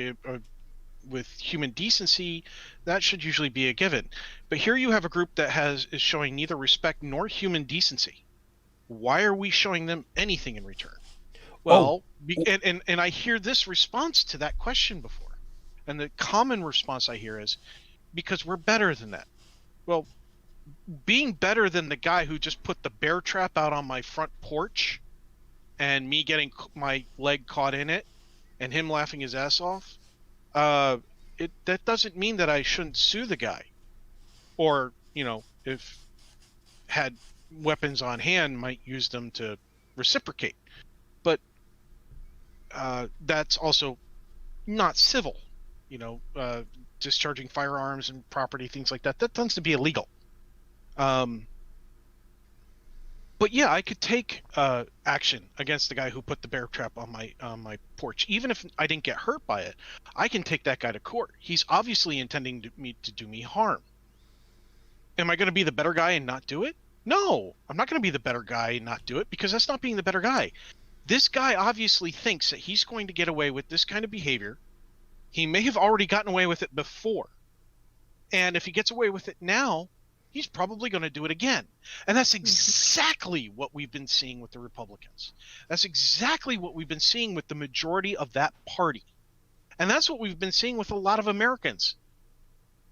with human decency, that should usually be a given. But here you have a group that is showing neither respect nor human decency. Why are we showing them anything in return? Well, and I hear this response to that question before. And the common response I hear is, because we're better than that. Well, being better than the guy who just put the bear trap out on my front porch and me getting my leg caught in it and him laughing his ass off, that doesn't mean that I shouldn't sue the guy. Or, if had weapons on hand, might use them to reciprocate. But that's also not civil, discharging firearms and property, things like that. That tends to be illegal. But yeah, I could take action against the guy who put the bear trap on my porch, even if I didn't get hurt by it. I can take that guy to court. He's obviously intending to do me harm. Am I going to be the better guy and not do it? No, I'm not going to be the better guy and not do it, because that's not being the better guy. This guy obviously thinks that he's going to get away with this kind of behavior. He may have already gotten away with it before. And if he gets away with it now, he's probably going to do it again. And that's exactly what we've been seeing with the Republicans. That's exactly what we've been seeing with the majority of that party. And that's what we've been seeing with a lot of Americans.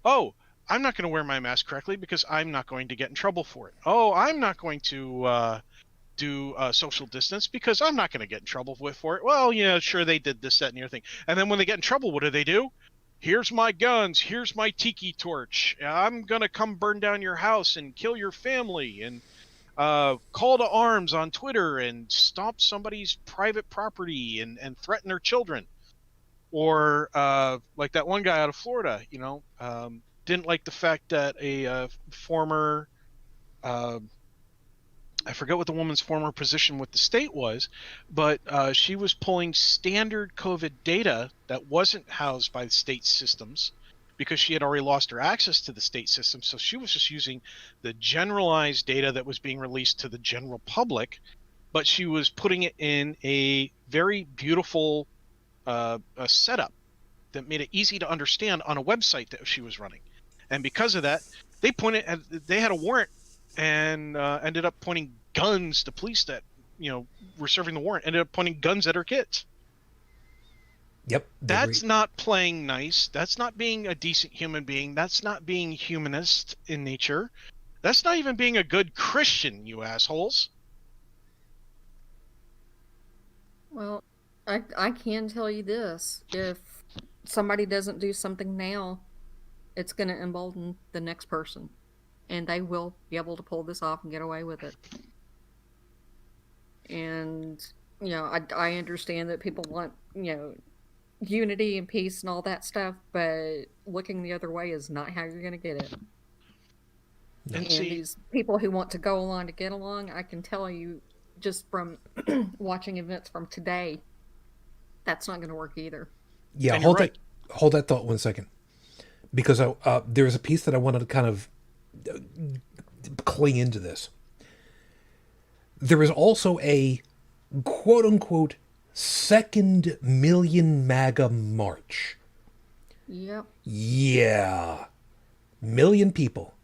Oh, I'm not going to wear my mask correctly because I'm not going to get in trouble for it. Oh, I'm not going to do social distance because I'm not going to get in trouble for it. Well, sure, they did this, that, and the other thing. And then when they get in trouble, what do? Here's my guns. Here's my tiki torch. I'm going to come burn down your house and kill your family and call to arms on Twitter and stomp somebody's private property and threaten their children. Or like that one guy out of Florida, didn't like the fact that a former, I forget what the woman's former position with the state was, but she was pulling standard COVID data that wasn't housed by the state systems because she had already lost her access to the state system. So she was just using the generalized data that was being released to the general public, but she was putting it in a very beautiful setup that made it easy to understand on a website that she was running. And because of that, they had a warrant and ended up pointing guns to police that were serving the warrant, ended up pointing guns at her kids. Yep. That's not playing nice. That's not being a decent human being. That's not being humanist in nature. That's not even being a good Christian, you assholes. Well, I can tell you this. If somebody doesn't do something now, it's going to embolden the next person. And they will be able to pull this off and get away with it. And, I understand that people want, unity and peace and all that stuff, but looking the other way is not how you're going to get it. And And see, these people who want to go along to get along, I can tell you just from watching events from today, that's not going to work either. Yeah, and you're right. hold that thought 1 second, because there's a piece that I wanted to kind of cling into this. There is also a quote unquote second million MAGA march. Yep. Yeah, million people.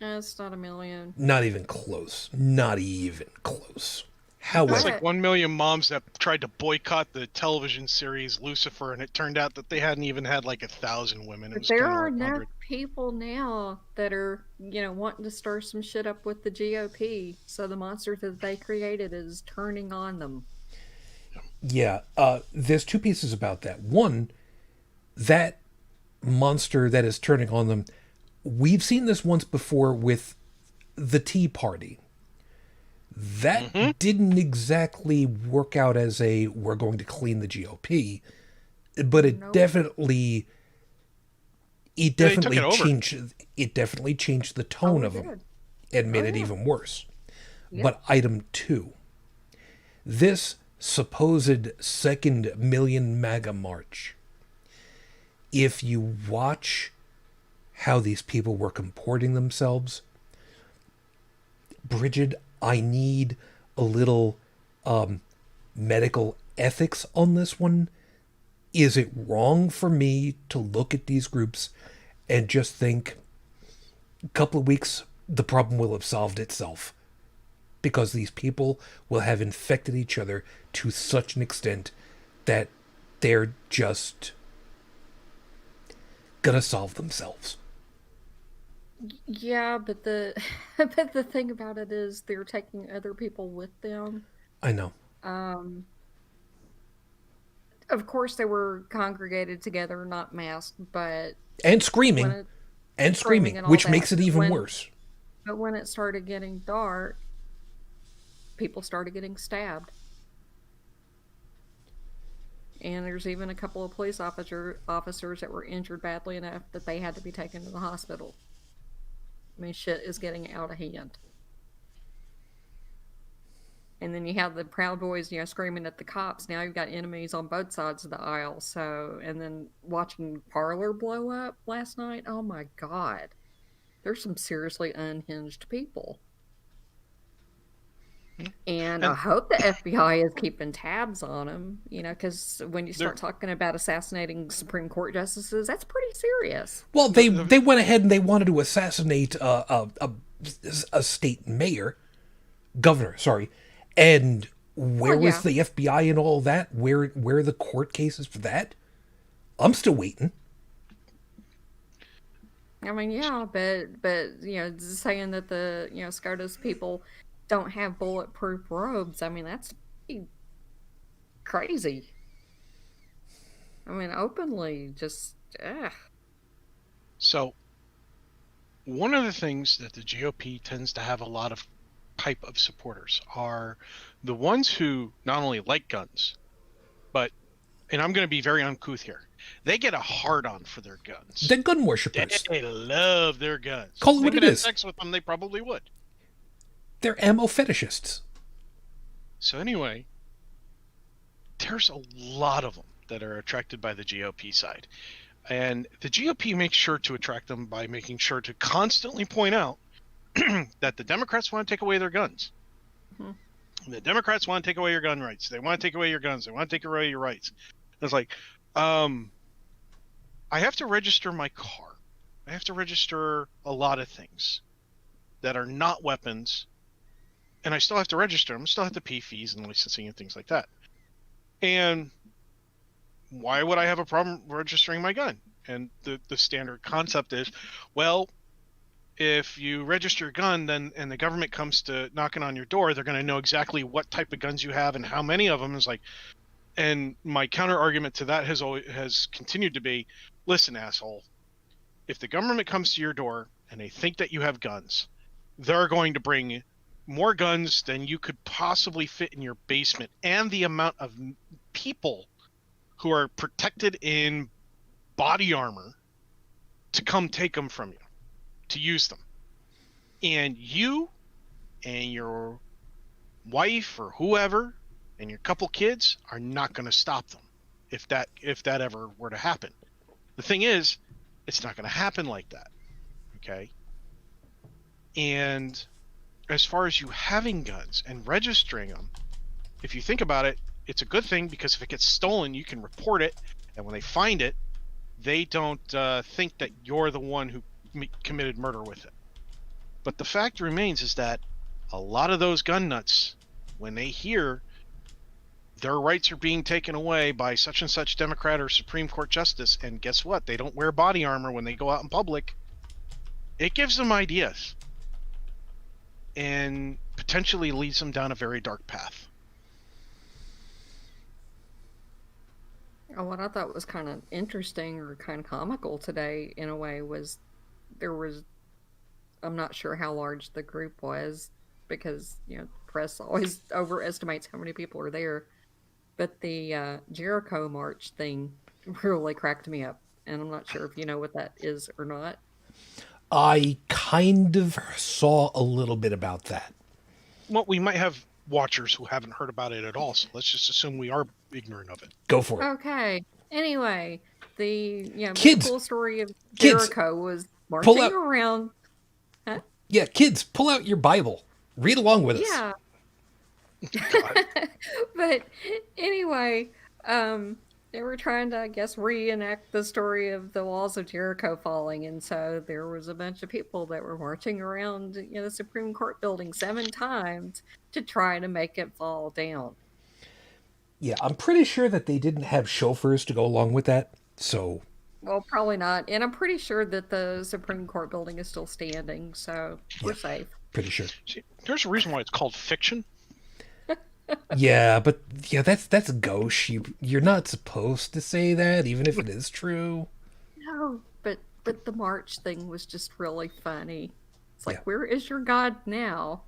It's not a million. Not even close. Not even close. That's However, like 1 million moms that tried to boycott the television series Lucifer, and it turned out that they hadn't even had like 1,000 women. It But was there 10 or are enough 100. people now that are, wanting to stir some shit up with the GOP. So the monster that they created is turning on them. yeah, there's two pieces about that. One, that monster that is turning on them, we've seen this once before with the Tea Party. That didn't exactly work out as a we're going to clean the GOP, but it Nope. definitely They took it over. changed the tone Oh, of it them did. and made Oh, it yeah. even worse. Yep. But item 2, this supposed second million MAGA march, if you watch how these people were comporting themselves, Brigid, I need a little medical ethics on this one. Is it wrong for me to look at these groups and just think a couple of weeks the problem will have solved itself? Because these people will have infected each other to such an extent that they're just gonna solve themselves. Yeah, but the but the thing about it is they're taking other people with them. I know. Of course, they were congregated together, not masked, but And when screaming. it And screaming, and all which that, makes it but even worse. when it started getting dark, people started getting stabbed. And there's even a couple of police officers that were injured badly enough that they had to be taken to the hospital. I mean, shit is getting out of hand. And then you have the Proud Boys, screaming at the cops. Now you've got enemies on both sides of the aisle. So, and then watching Parlor blow up last night. Oh my God. There's some seriously unhinged people. And I hope the FBI is keeping tabs on them, because when you start talking about assassinating Supreme Court justices, that's pretty serious. Well, they went ahead and they wanted to assassinate a state mayor, governor, sorry. And where was the FBI and all that? Where are the court cases for that? I'm still waiting. I mean, yeah, but saying that the SCOTUS people don't have bulletproof robes, I mean, that's pretty crazy. I mean, openly, just So, one of the things that the GOP tends to have a lot of type of supporters are the ones who not only like guns, but, and I'm going to be very uncouth here, they get a hard-on for their guns. They're gun worshippers. They love their guns. Call it what it is. If they could have sex with them, they probably would. They're ammo fetishists. So anyway, there's a lot of them that are attracted by the GOP side. And the GOP makes sure to attract them by making sure to constantly point out that the Democrats want to take away their guns. The Democrats want to take away your gun rights. They want to take away your guns. They want to take away your rights. And it's like, I have to register my car. I have to register a lot of things that are not weapons. And I still have to register them. I still have to pay fees and licensing and things like that. And why would I have a problem registering my gun? And the standard concept is, well, if you register your gun, then and the government comes to knocking on your door, they're going to know exactly what type of guns you have and how many of them. Is like, and my counter argument to that has continued to be, listen, asshole, if the government comes to your door and they think that you have guns, they're going to bring more guns than you could possibly fit in your basement, and the amount of people who are protected in body armor to come take them from you. to use them. And you and your wife or whoever and your couple kids are not going to stop them if that ever were to happen. The thing is, it's not going to happen like that. Okay? And as far as you having guns and registering them, if you think about it, it's a good thing, because if it gets stolen, you can report it, and when they find it, they don't think that you're the one who committed murder with it. But the fact remains is that a lot of those gun nuts, when they hear their rights are being taken away by such and such Democrat or Supreme Court justice, and guess what? They don't wear body armor when they go out in public. It gives them ideas and potentially leads them down a very dark path. What I thought was kind of interesting or kind of comical today, in a way, was I'm not sure how large the group was, because, the press always overestimates how many people are there. But the Jericho March thing really cracked me up, and I'm not sure if you know what that is or not. I kind of saw a little bit about that. Well, we might have watchers who haven't heard about it at all, so let's just assume we are ignorant of it. Go for it. Okay. Anyway, the Kids, cool story of kids, Jericho was marching out, around. Huh? Yeah, kids, pull out your Bible. Read along with us. Yeah. But anyway, they were trying to, I guess, reenact the story of the walls of Jericho falling, and so there was a bunch of people that were marching around, the Supreme Court building 7 times to try to make it fall down. Yeah, I'm pretty sure that they didn't have chauffeurs to go along with that, so... Well, probably not, and I'm pretty sure that the Supreme Court building is still standing, so we're safe. Pretty sure. See, there's a reason why it's called fiction. Yeah, but that's gauche. You're not supposed to say that, even if it is true. No, but the march thing was just really funny. It's like, where is your God now?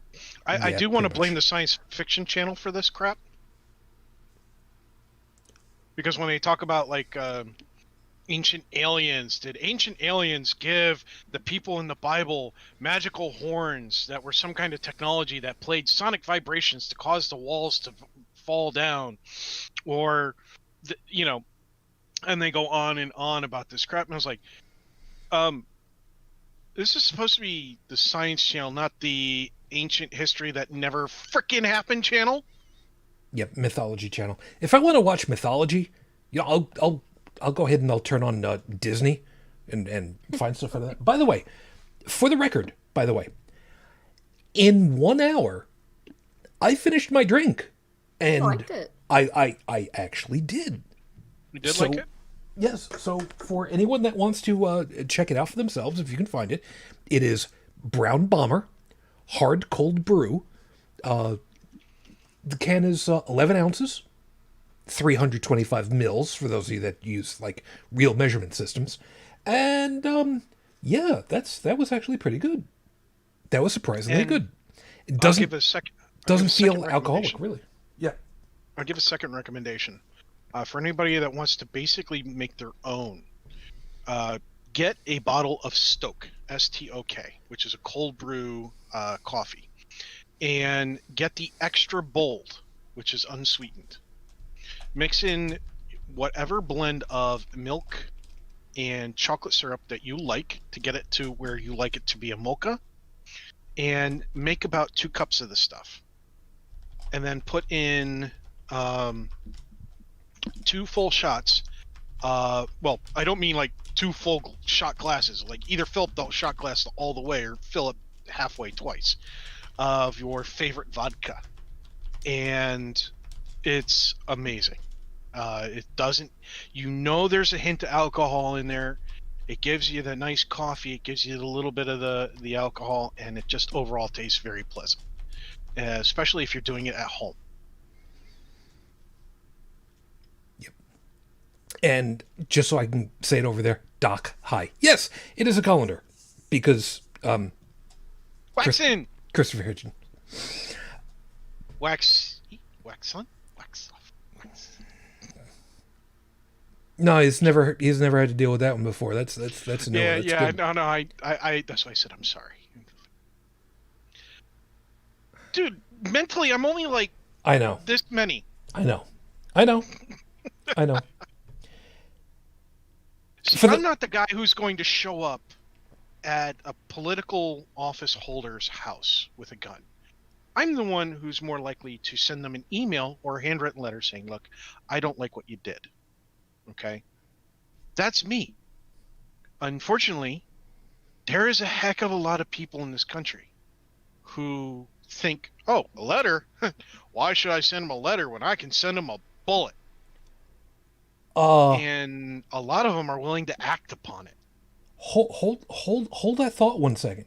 I do want to blame the science fiction channel for this crap, because when they talk about ancient aliens, did ancient aliens give the people in the Bible magical horns that were some kind of technology that played sonic vibrations to cause the walls to fall down, or and they go on and on about this crap, and I was like, this is supposed to be the science channel, not the ancient history that never frickin' happened channel. Yep, mythology channel. If I want to watch mythology, I'll go ahead and I'll turn on Disney and find stuff like that. By the way, for the record, in 1 hour, I finished my drink. And I liked it. I actually did. You did like it? Yes. So for anyone that wants to check it out for themselves, if you can find it, it is Brown Bomber, hard cold brew. The can is 11 ounces. 325 mils for those of you that use real measurement systems, and that was actually pretty good. That was surprisingly good. It doesn't feel alcoholic, really. Yeah, I'll give a second recommendation for anybody that wants to basically make their own. Get a bottle of Stoke, S-T-O-K, which is a cold brew coffee, and get the extra bold, which is unsweetened. Mix in whatever blend of milk and chocolate syrup that you like to get it to where you like it to be a mocha, and make about 2 cups of this stuff. And then put in 2 full shots. Well, I don't mean 2 full shot glasses. Either fill up the shot glass all the way or fill it halfway twice of your favorite vodka. And it's amazing. It doesn't, there's a hint of alcohol in there. It gives you the nice coffee. It gives you a little bit of the alcohol, and it just overall tastes very pleasant, especially if you're doing it at home. Yep. And just so I can say it over there, Doc, hi. Yes, it is a colander, because Wax in! Christopher Hitchin. Wax on? Wax off. Wax. No, he's never had to deal with that one before. That's a no one. Yeah, That's yeah. good. No, no. I. That's why I said I'm sorry, dude. Mentally, I'm only like I know. this many. I know. I know. I know. See, For I'm the not the guy who's going to show up at a political office holder's house with a gun. I'm the one who's more likely to send them an email or a handwritten letter saying, look, I don't like what you did. Okay? That's me. Unfortunately, there is a heck of a lot of people in this country who think, oh, a letter? Why should I send them a letter when I can send them a bullet? uh And a lot of them are willing to act upon it. hold that thought 1 second.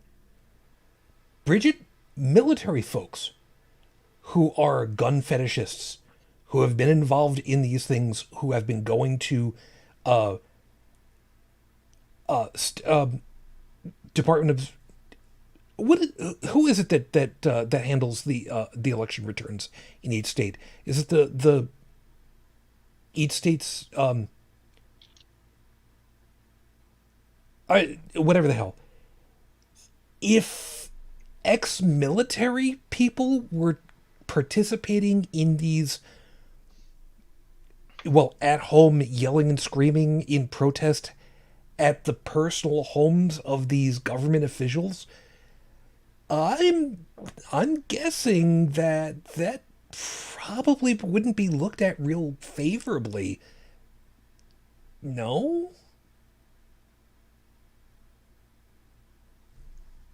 Brigid, military folks who are gun fetishists, who have been involved in these things, who have been going to uh uh st- um Department of who is it that handles the election returns in each state? Is it the each state's whatever the hell? If ex-military people were participating in these, well, at home yelling and screaming in protest at the personal homes of these government officials, I'm I'm guessing that probably wouldn't be looked at real favorably. No?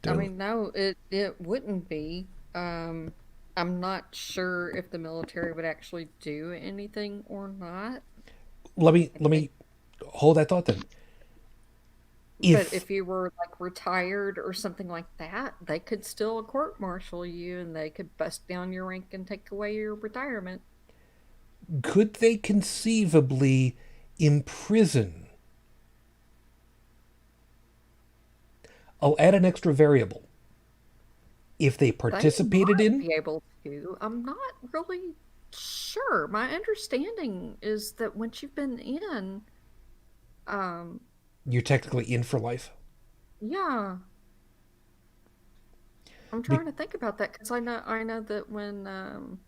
I Don't- mean, no, it wouldn't be. I'm not sure if the military would actually do anything or not. let me hold that thought then. But If if you were like retired or something like that, they could still court martial you and they could bust down your rank and take away your retirement. could they conceivably imprison? I'll add an extra variable. If they They participated might in, be able to. I'm not really sure. My understanding is that once you've been in, um, you're technically in for life. yeah, I'm Be- trying to think about that because I know that when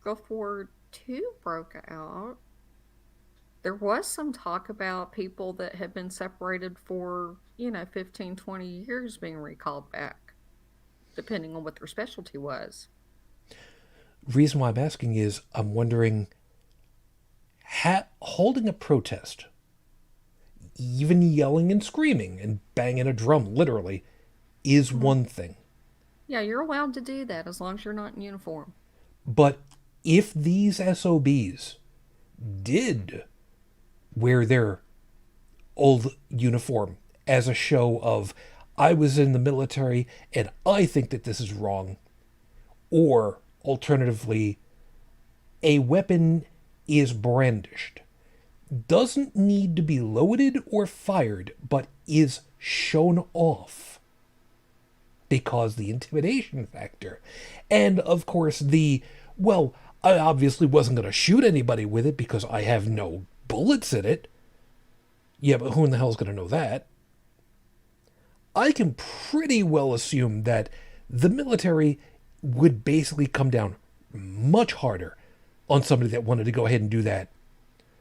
Gulf War II broke out, there was some talk about people that had been separated for, 15, 20 years being recalled back, depending on what their specialty was. Reason why I'm asking is I'm wondering, holding a protest, even yelling and screaming and banging a drum, literally, is Mhm. one thing. Yeah, you're allowed to do that as long as you're not in uniform. But if these SOBs did wear their old uniform as a show of, I was in the military and I think that this is wrong, or alternatively, a weapon is brandished, doesn't need to be loaded or fired, but is shown off because the intimidation factor. And of course, well, I obviously wasn't going to shoot anybody with it because I have no bullets in it. Yeah, but who in the hell's going to know that? I can pretty well assume that the military would basically come down much harder on somebody that wanted to go ahead and do that.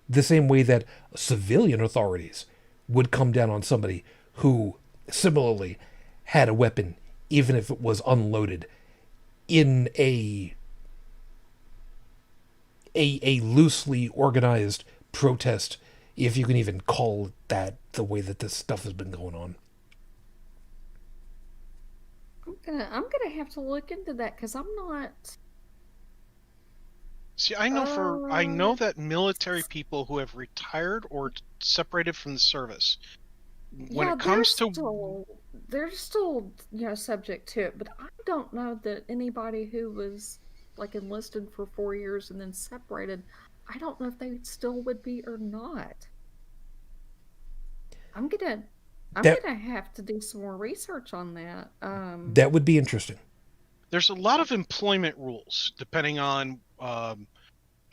The same way that civilian authorities would come down on somebody who similarly had a weapon, even if it was unloaded, in a loosely organized protest, if you can even call it that, the way that this stuff has been going on. I'm gonna have to look into that because I'm not. See, I Uh, know that military people who have retired or separated from the service, when yeah, it comes to they're still subject to it, but I don't know that anybody who was like enlisted for 4 years and then separated, I don't know if they still would be or not. I'm gonna I'm That gonna have to do some more research on that. that would be interesting. there's a lot of employment rules depending on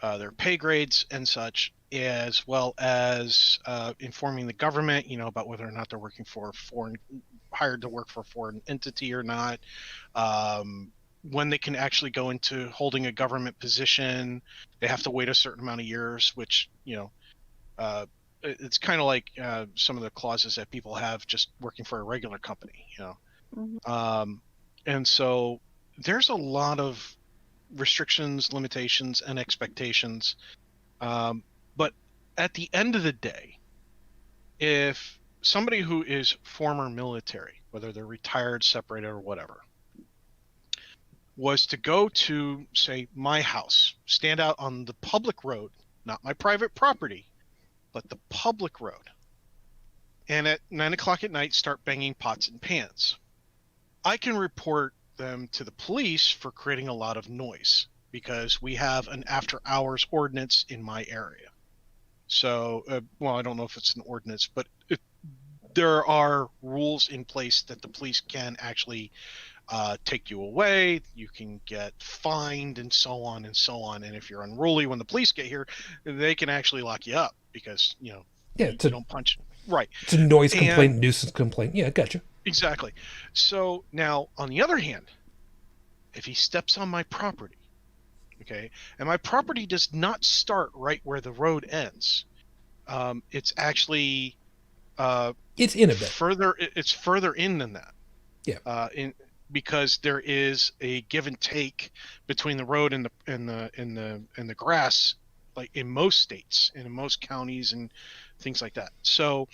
their pay grades and such. as well as informing the government, about whether or not they're working for hired to work for a foreign entity or not. When they can actually go into holding a government position, they have to wait a certain amount of years, which, it's kind of like some of the clauses that people have just working for a regular company, and so there's a lot of restrictions, limitations, and expectations. But at the end of the day, if somebody who is former military, whether they're retired, separated, or whatever, was to go to, say, my house, stand out on the public road, not my private property, but the public road, and at 9 o'clock at night start banging pots and pans, I can report them to the police for creating a lot of noise because we have an after hours ordinance in my area. So, I don't know if it's an ordinance, but there are rules in place that the police can actually take you away. You can get fined and so on and so on. And if you're unruly when the police get here, they can actually lock you up because, you don't punch. Right. It's a noise complaint, nuisance complaint. Yeah, gotcha. Exactly. So now, on the other hand, if he steps on my property, okay, and my property does not start right where the road ends, it's actually it's in a bit further. It's further in than that. Yeah. Because there is a give and take between the road and the grass, like in most states and in most counties and things like that. So,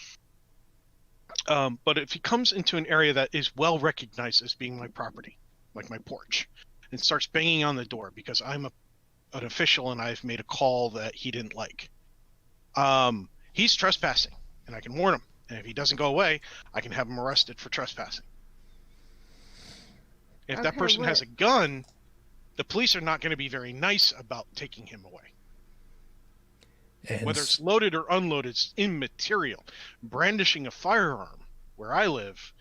but if he comes into an area that is well recognized as being my property, like my porch, and starts banging on the door because I'm an official and I've made a call that he didn't like, he's trespassing, and I can warn him. And if he doesn't go away, I can have him arrested for trespassing. If that person has a gun, the police are not going to be very nice about taking him away. And whether it's loaded or unloaded, it's immaterial. Brandishing a firearm where I live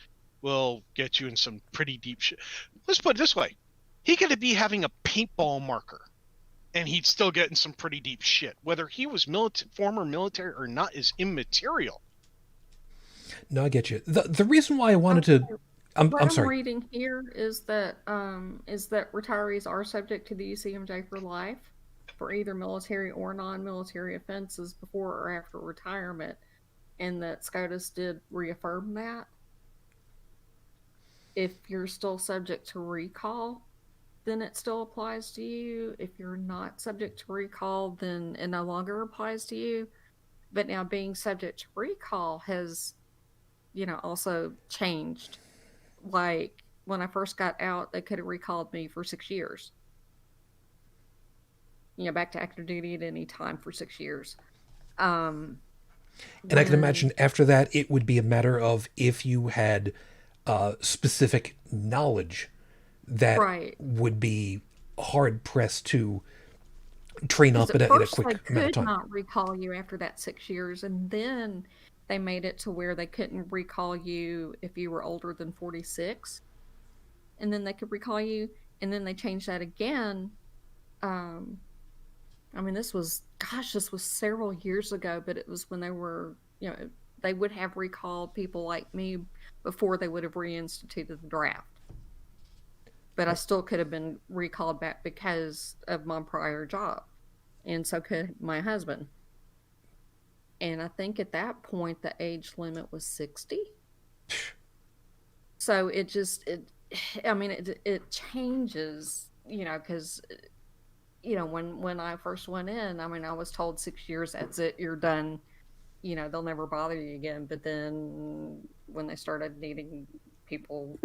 will get you in some pretty deep shit. Let's put it this way. He could be having a paintball marker, and he'd still get in some pretty deep shit. Whether he was former military or not is immaterial. No, I get you. The reason why I wanted to... I'm sorry. I'm reading here is that retirees are subject to the UCMJ for life for either military or non-military offenses before or after retirement, and that SCOTUS did reaffirm that. If you're still subject to recall, then it still applies to you. If you're not subject to recall, then it no longer applies to you. But now being subject to recall has, also changed. Like, when I first got out, they could have recalled me for 6 years. Back to active duty at any time for 6 years. And I can imagine after that, it would be a matter of if you had specific knowledge that would be hard-pressed to train up in a quick amount of time. They could not recall you after that 6 years, and then they made it to where they couldn't recall you if you were older than 46, and then they could recall you, and then they changed that again. This was several years ago, but it was when they were, they would have recalled people like me before they would have reinstituted the draft. But I still could have been recalled back because of my prior job, and so could my husband. And I think at that point, the age limit was 60. So it changes, because, when I first went in, I was told 6 years, that's it, you're done. They'll never bother you again. But then when they started needing people,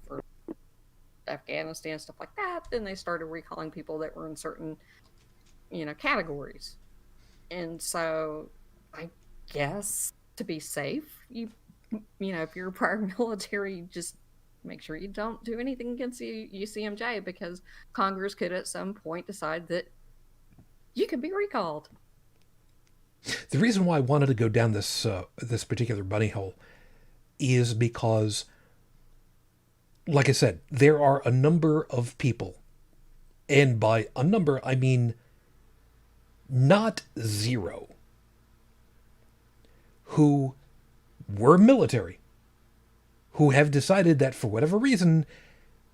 for Afghanistan, stuff like that, then they started recalling people that were in certain, categories. And so I guess to be safe, if you're a prior military, just make sure you don't do anything against the UCMJ, because Congress could at some point decide that you can be recalled. The reason why I wanted to go down this particular bunny hole is because, like I said, there are a number of people, and by a number I mean not zero, who were military, who have decided that for whatever reason,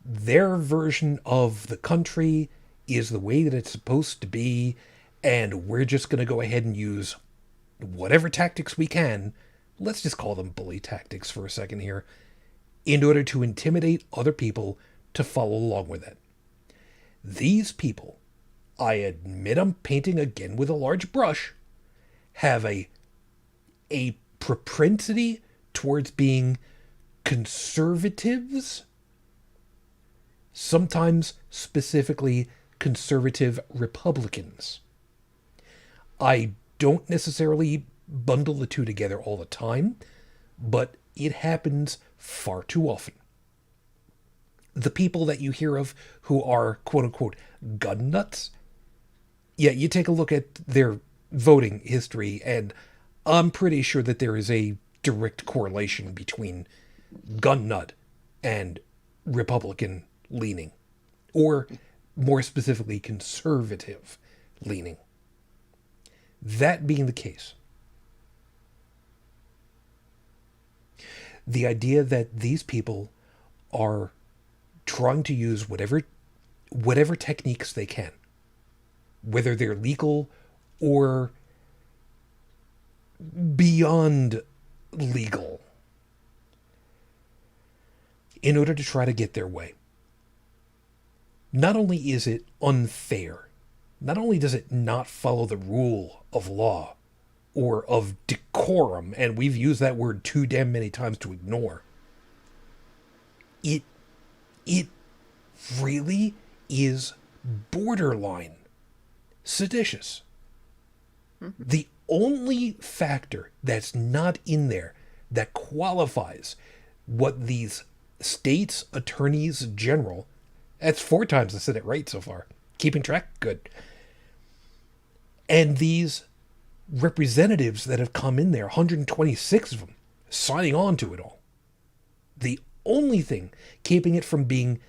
their version of the country is the way that it's supposed to be, and we're just going to go ahead and use whatever tactics we can, let's just call them bully tactics for a second here, in order to intimidate other people to follow along with it. These people, I admit I'm painting again with a large brush, have a propensity towards being conservatives, sometimes specifically conservative Republicans. I don't necessarily bundle the two together all the time, but it happens far too often. The people that you hear of who are quote-unquote gun nuts, yeah, you take a look at their voting history, and I'm pretty sure that there is a direct correlation between gun nut and Republican leaning, or more specifically, conservative leaning. That being the case, the idea that these people are trying to use whatever techniques they can, whether they're legal or beyond legal, in order to try to get their way. Not only is it unfair, not only does it not follow the rule of law or of decorum, and we've used that word too damn many times to ignore, it really is borderline seditious. The only factor that's not in there that qualifies what these states' attorneys general, that's 4 times I said it right so far, keeping track, good, and these representatives that have come in there, 126 of them, signing on to it all, the only thing keeping it from being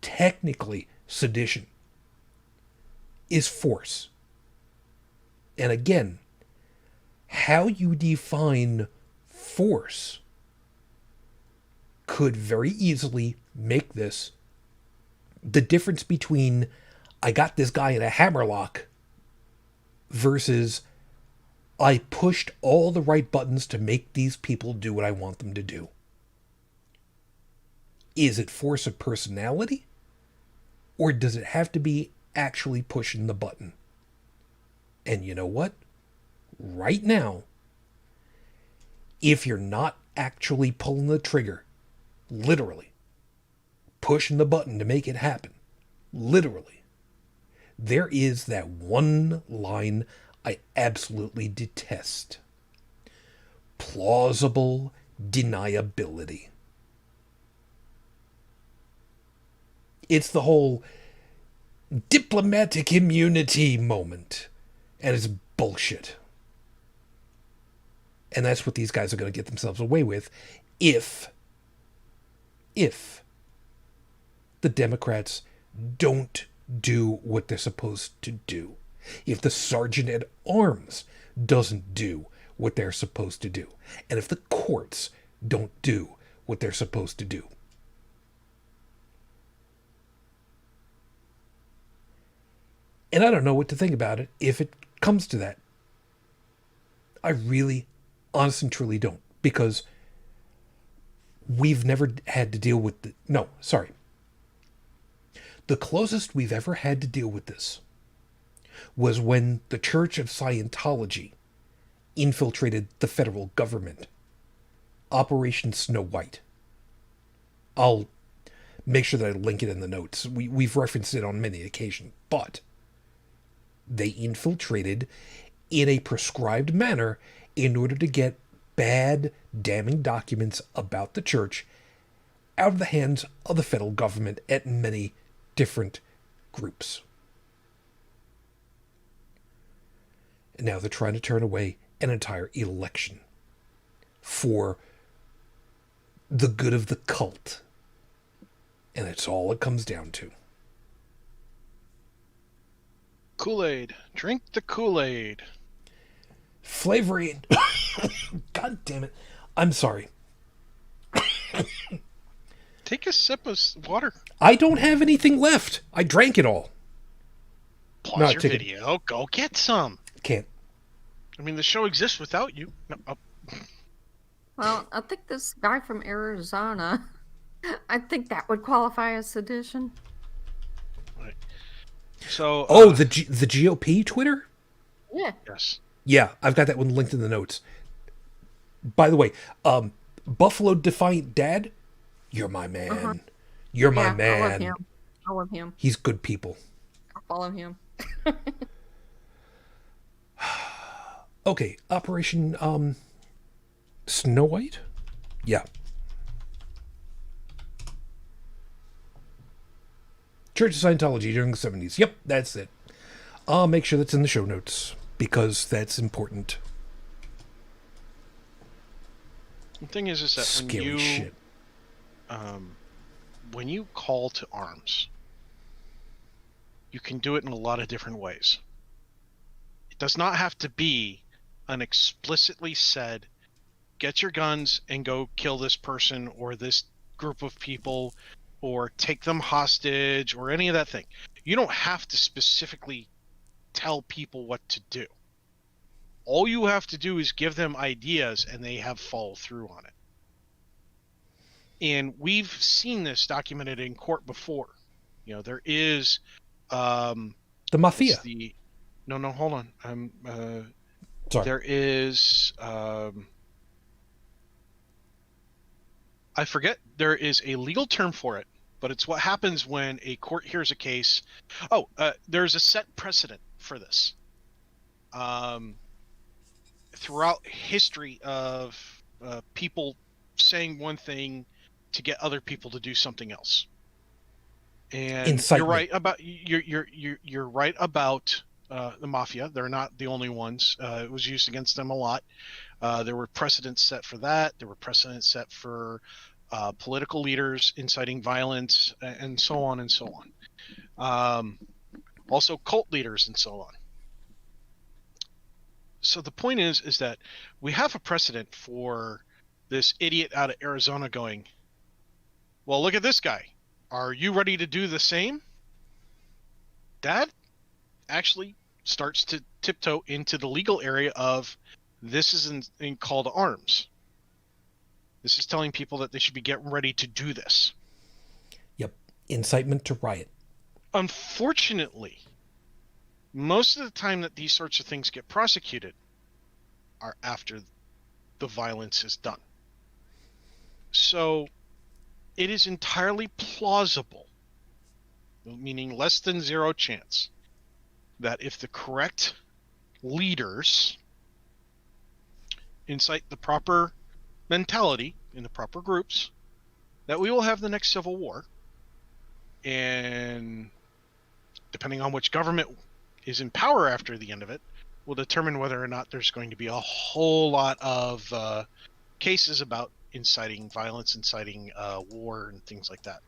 technically sedition is force. And again, how you define force could very easily make this the difference between I got this guy in a hammerlock versus I pushed all the right buttons to make these people do what I want them to do. Is it force of personality? Or does it have to be actually pushing the button? And you know what? Right now, if you're not actually pulling the trigger, literally, pushing the button to make it happen, literally, there is that one line I absolutely detest. Plausible deniability. It's the whole diplomatic immunity moment. And it's bullshit. And that's what these guys are going to get themselves away with if the Democrats don't do what they're supposed to do. If the sergeant at arms doesn't do what they're supposed to do. And if the courts don't do what they're supposed to do. And I don't know what to think about it if it comes to that. I really, honest and truly don't. Because we've never had to deal with the... No, sorry. The closest we've ever had to deal with this was when the Church of Scientology infiltrated the federal government. Operation Snow White. I'll make sure that I link it in the notes. We've referenced it on many occasions, but they infiltrated in a prescribed manner in order to get bad, damning documents about the church out of the hands of the federal government at many different groups. And now they're trying to turn away an entire election for the good of the cult. And that's all it comes down to. Kool-Aid. Drink the Kool-Aid. Flavoring. God damn it. I'm sorry. Take a sip of water. I don't have anything left. I drank it all. Pause No, your take it. video. Go get some. Can't. I mean, the show exists without you. No, Well, I think this guy from Arizona, I think that would qualify as sedition. right. So. The GOP Twitter? Yeah. Yes. Yeah, I've got that one linked in the notes. By the way, Buffalo Defiant Dad, you're my man. Uh-huh. You're my Yeah, man. I love him. I love him. He's good people. I follow him. Okay, Operation Snow White? Yeah. Church of Scientology during the 70s. Yep, that's it. I'll make sure that's in the show notes because that's important. The thing is that Scary shit. When you call to arms, you can do it in a lot of different ways. It does not have to be an explicitly said, get your guns and go kill this person or this group of people or take them hostage or any of that thing. You don't have to specifically tell people what to do. All you have to do is give them ideas and they have follow through on it. And we've seen this documented in court before. You know, there is The Mafia. No, hold on. Sorry. There is I forget, there is a legal term for it, but it's what happens when a court hears a case. There's a set precedent for this. Throughout history of people saying one thing to get other people to do something else. And Incitement. you're right about the mafia. They're not the only ones. It was used against them a lot. There were precedents set for that. There were precedents set for political leaders inciting violence and so on and so on. Also cult leaders and so on. So the point is that we have a precedent for this idiot out of Arizona going, well, look at this guy. Are you ready to do the same? That actually starts to tiptoe into the legal area of this is in call to arms. This is telling people that they should be getting ready to do this. Yep. Incitement to riot. Unfortunately, most of the time that these sorts of things get prosecuted are after the violence is done. So it is entirely plausible, meaning less than zero chance, that if the correct leaders incite the proper mentality in the proper groups, that we will have the next civil war. And depending on which government is in power after the end of it, will determine whether or not there's going to be a whole lot of cases about inciting violence, inciting war, and things like that.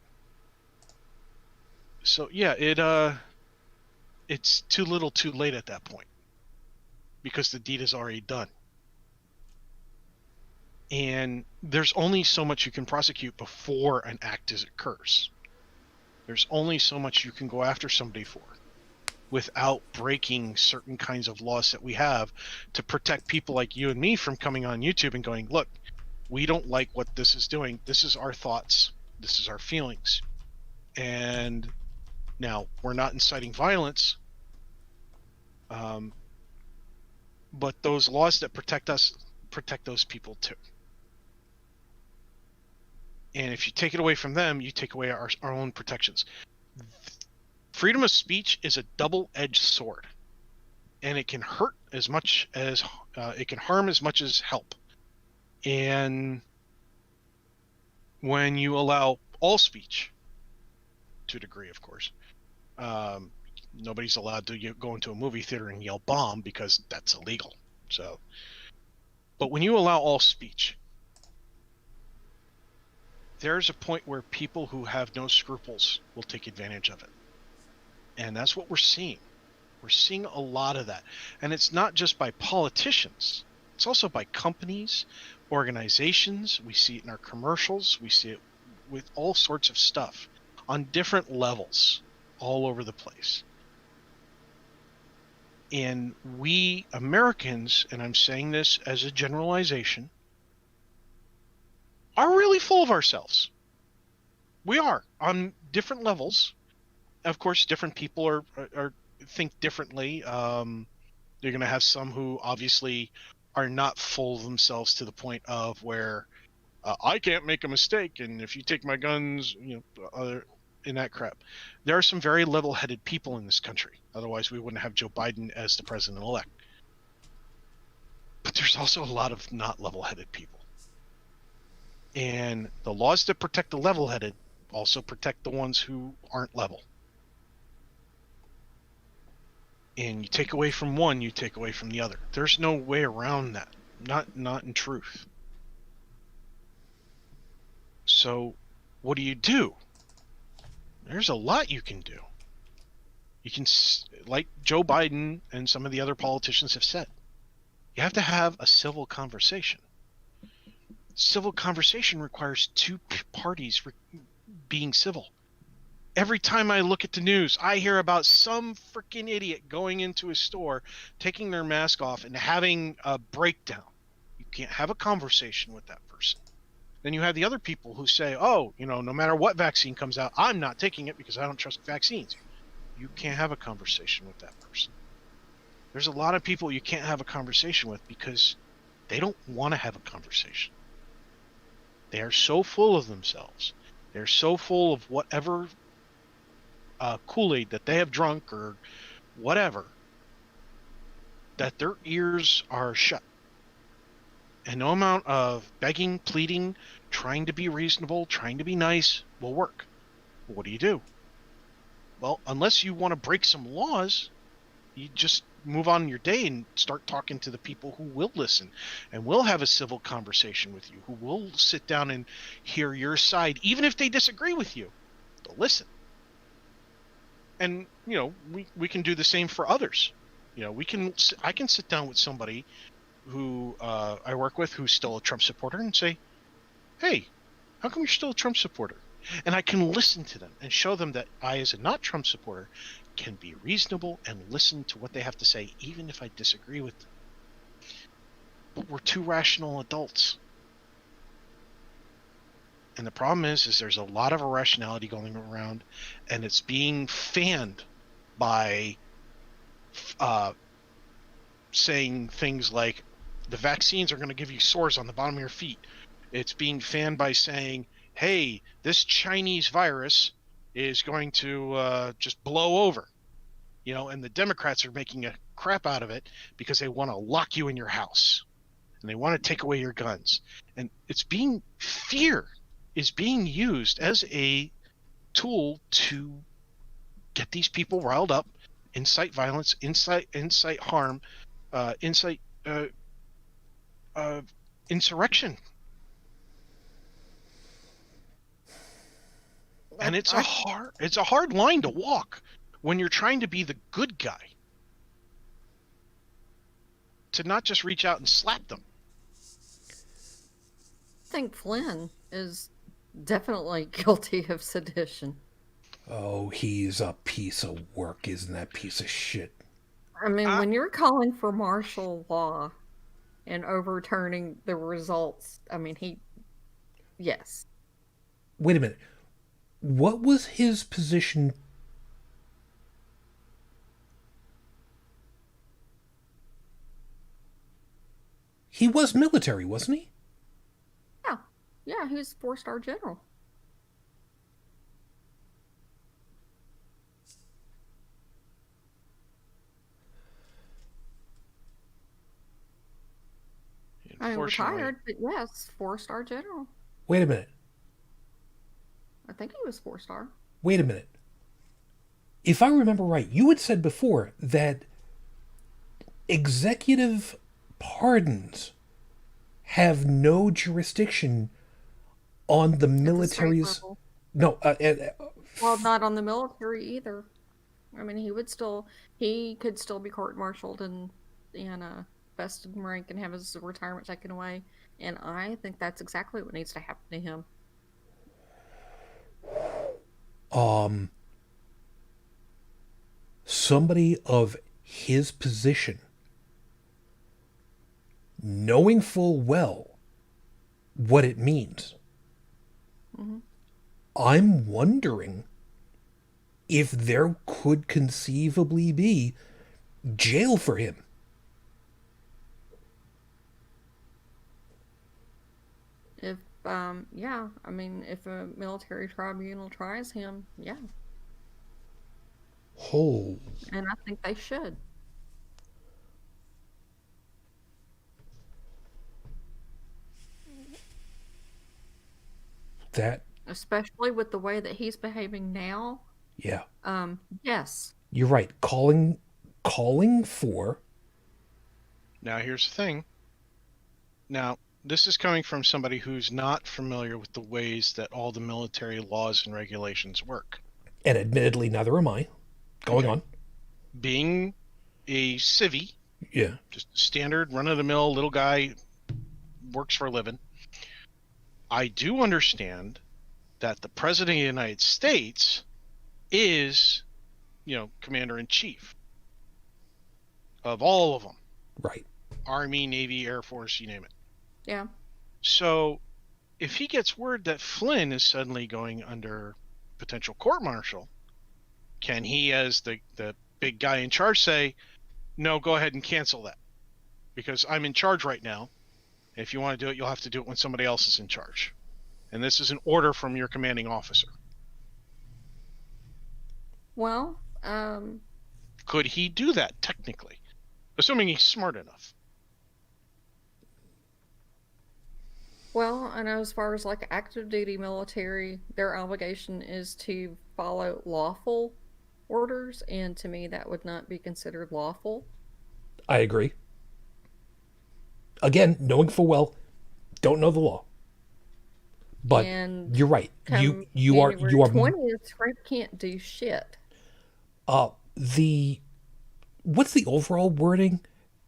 So yeah, it's too little too late at that point because the deed is already done. And there's only so much you can prosecute before an act occurs. There's only so much you can go after somebody for without breaking certain kinds of laws that we have to protect people like you and me from coming on YouTube and going, look, we don't like what this is doing. This is our thoughts. This is our feelings. And now we're not inciting violence. But those laws that protect us, protect those people too. And if you take it away from them, you take away our own protections. Freedom of speech is a double-edged sword, and it can hurt as much as it can harm as much as help. And when you allow all speech, to a degree, of course, nobody's allowed to go into a movie theater and yell bomb because that's illegal. So, but when you allow all speech, there's a point where people who have no scruples will take advantage of it. And that's what we're seeing. We're seeing a lot of that. And it's not just by politicians. It's also by companies, organizations. We see it in our commercials. We see it with all sorts of stuff on different levels all over the place. And we Americans, and I'm saying this as a generalization, are really full of ourselves. We are on different levels. Of course, different people are think differently. You're going to have some who obviously are not full of themselves to the point of where I can't make a mistake, and if you take my guns, in that crap. There are some very level-headed people in this country. Otherwise, we wouldn't have Joe Biden as the president-elect. But there's also a lot of not level-headed people. And the laws that protect the level-headed also protect the ones who aren't level. And you take away from one, you take away from the other. There's no way around that. Not in truth. So, what do? There's a lot you can do. You can, like Joe Biden and some of the other politicians have said, you have to have a civil conversation. Civil conversation requires two parties being civil. Every time I look at the news, I hear about some freaking idiot going into a store, taking their mask off, and having a breakdown. You can't have a conversation with that person. Then you have the other people who say, oh, no matter what vaccine comes out, I'm not taking it because I don't trust vaccines. You can't have a conversation with that person. There's a lot of people you can't have a conversation with because they don't want to have a conversation. They are so full of themselves. They're so full of whatever Kool-Aid that they have drunk or whatever that their ears are shut. And no amount of begging, pleading, trying to be reasonable, trying to be nice will work. What do? Well, unless you want to break some laws, you just move on your day and start talking to the people who will listen and will have a civil conversation with you, who will sit down and hear your side, even if they disagree with you. They'll listen. And, we can do the same for others. I can sit down with somebody who I work with who's still a Trump supporter and say, hey, how come you're still a Trump supporter? And I can listen to them and show them that I, as a not Trump supporter, can be reasonable and listen to what they have to say, even if I disagree with them. But we're two rational adults. And the problem is there's a lot of irrationality going around, and it's being fanned by saying things like, the vaccines are going to give you sores on the bottom of your feet. It's being fanned by saying, hey, this Chinese virus is going to just blow over. And the Democrats are making a crap out of it because they want to lock you in your house. And they want to take away your guns. And fear is being used as a tool to get these people riled up, incite violence, incite harm, incite insurrection. And it's a hard line to walk when you're trying to be the good guy, to not just reach out and slap them. I think Flynn is definitely guilty of sedition. Oh, he's a piece of work, isn't that piece of shit? I mean, when you're calling for martial law and overturning the results, I mean, yes. Wait a minute. What was his position? He was military, wasn't he? Yeah, he was 4-star general. I mean, retired, but yes, 4-star general. Wait a minute. I think he was 4-star. Wait a minute. If I remember right, you had said before that executive pardons have no jurisdiction on the military's... No. Well, not on the military either. I mean, he could still be court-martialed and vested in rank and have his retirement taken away. And I think that's exactly what needs to happen to him. Somebody of his position, knowing full well what it means, I'm wondering if there could conceivably be jail for him. If, yeah, I mean, if a military tribunal tries him, yeah. Oh, And I think they should. that, Especially with the way that he's behaving now. yeah. Yes. You're right. Calling for. Now, here's the thing. Now, this is coming from somebody who's not familiar with the ways that all the military laws and regulations work. And admittedly, neither am I. Going on. Being a civvy, Yeah. just standard run-of-the-mill little guy, works for a living, I do understand that the President of the United States is, commander-in-chief of all of them. Right. Army, Navy, Air Force, you name it. Yeah. So if he gets word that Flynn is suddenly going under potential court-martial, can he, as the big guy in charge, say, no, go ahead and cancel that? Because I'm in charge right now. If you want to do it, you'll have to do it when somebody else is in charge. And this is an order from your commanding officer. Well, Could he do that, technically? Assuming he's smart enough. well, I know as far as like active duty military, their obligation is to follow lawful orders, and to me, that would not be considered lawful. I agree. Again, knowing full well, don't know the law. But And you're right. come You are January you are 20th, Trump can't do shit. the what's the overall wording,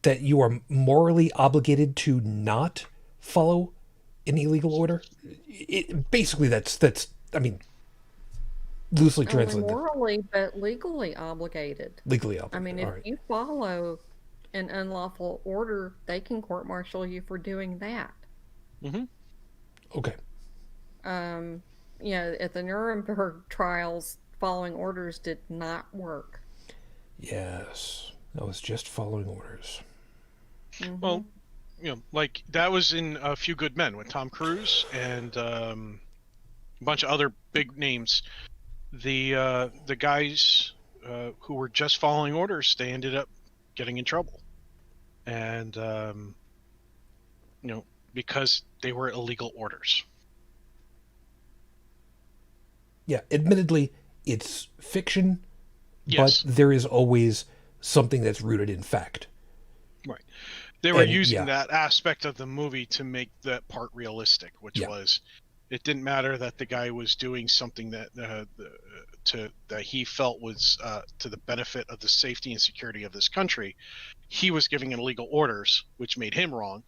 that you are morally obligated to not follow an illegal order? Basically that's I mean, loosely Only translated. morally, but legally obligated. Legally I obligated. mean, if All right. you follow an unlawful order, they can court-martial you for doing that. Mm-hmm. Okay. At the Nuremberg trials, following orders did not work. Yes. I was just following orders. Mm-hmm. Well, like that was in A Few Good Men with Tom Cruise and a bunch of other big names. The guys who were just following orders, they ended up getting in trouble, and because they were illegal orders. Yeah, admittedly, it's fiction, Yes. but there is always something that's rooted in fact. Right. They were And, using yeah. that aspect of the movie to make that part realistic, which Yeah. was, it didn't matter that the guy was doing something that that he felt was to the benefit of the safety and security of this country. He was giving illegal orders, which made him wrong,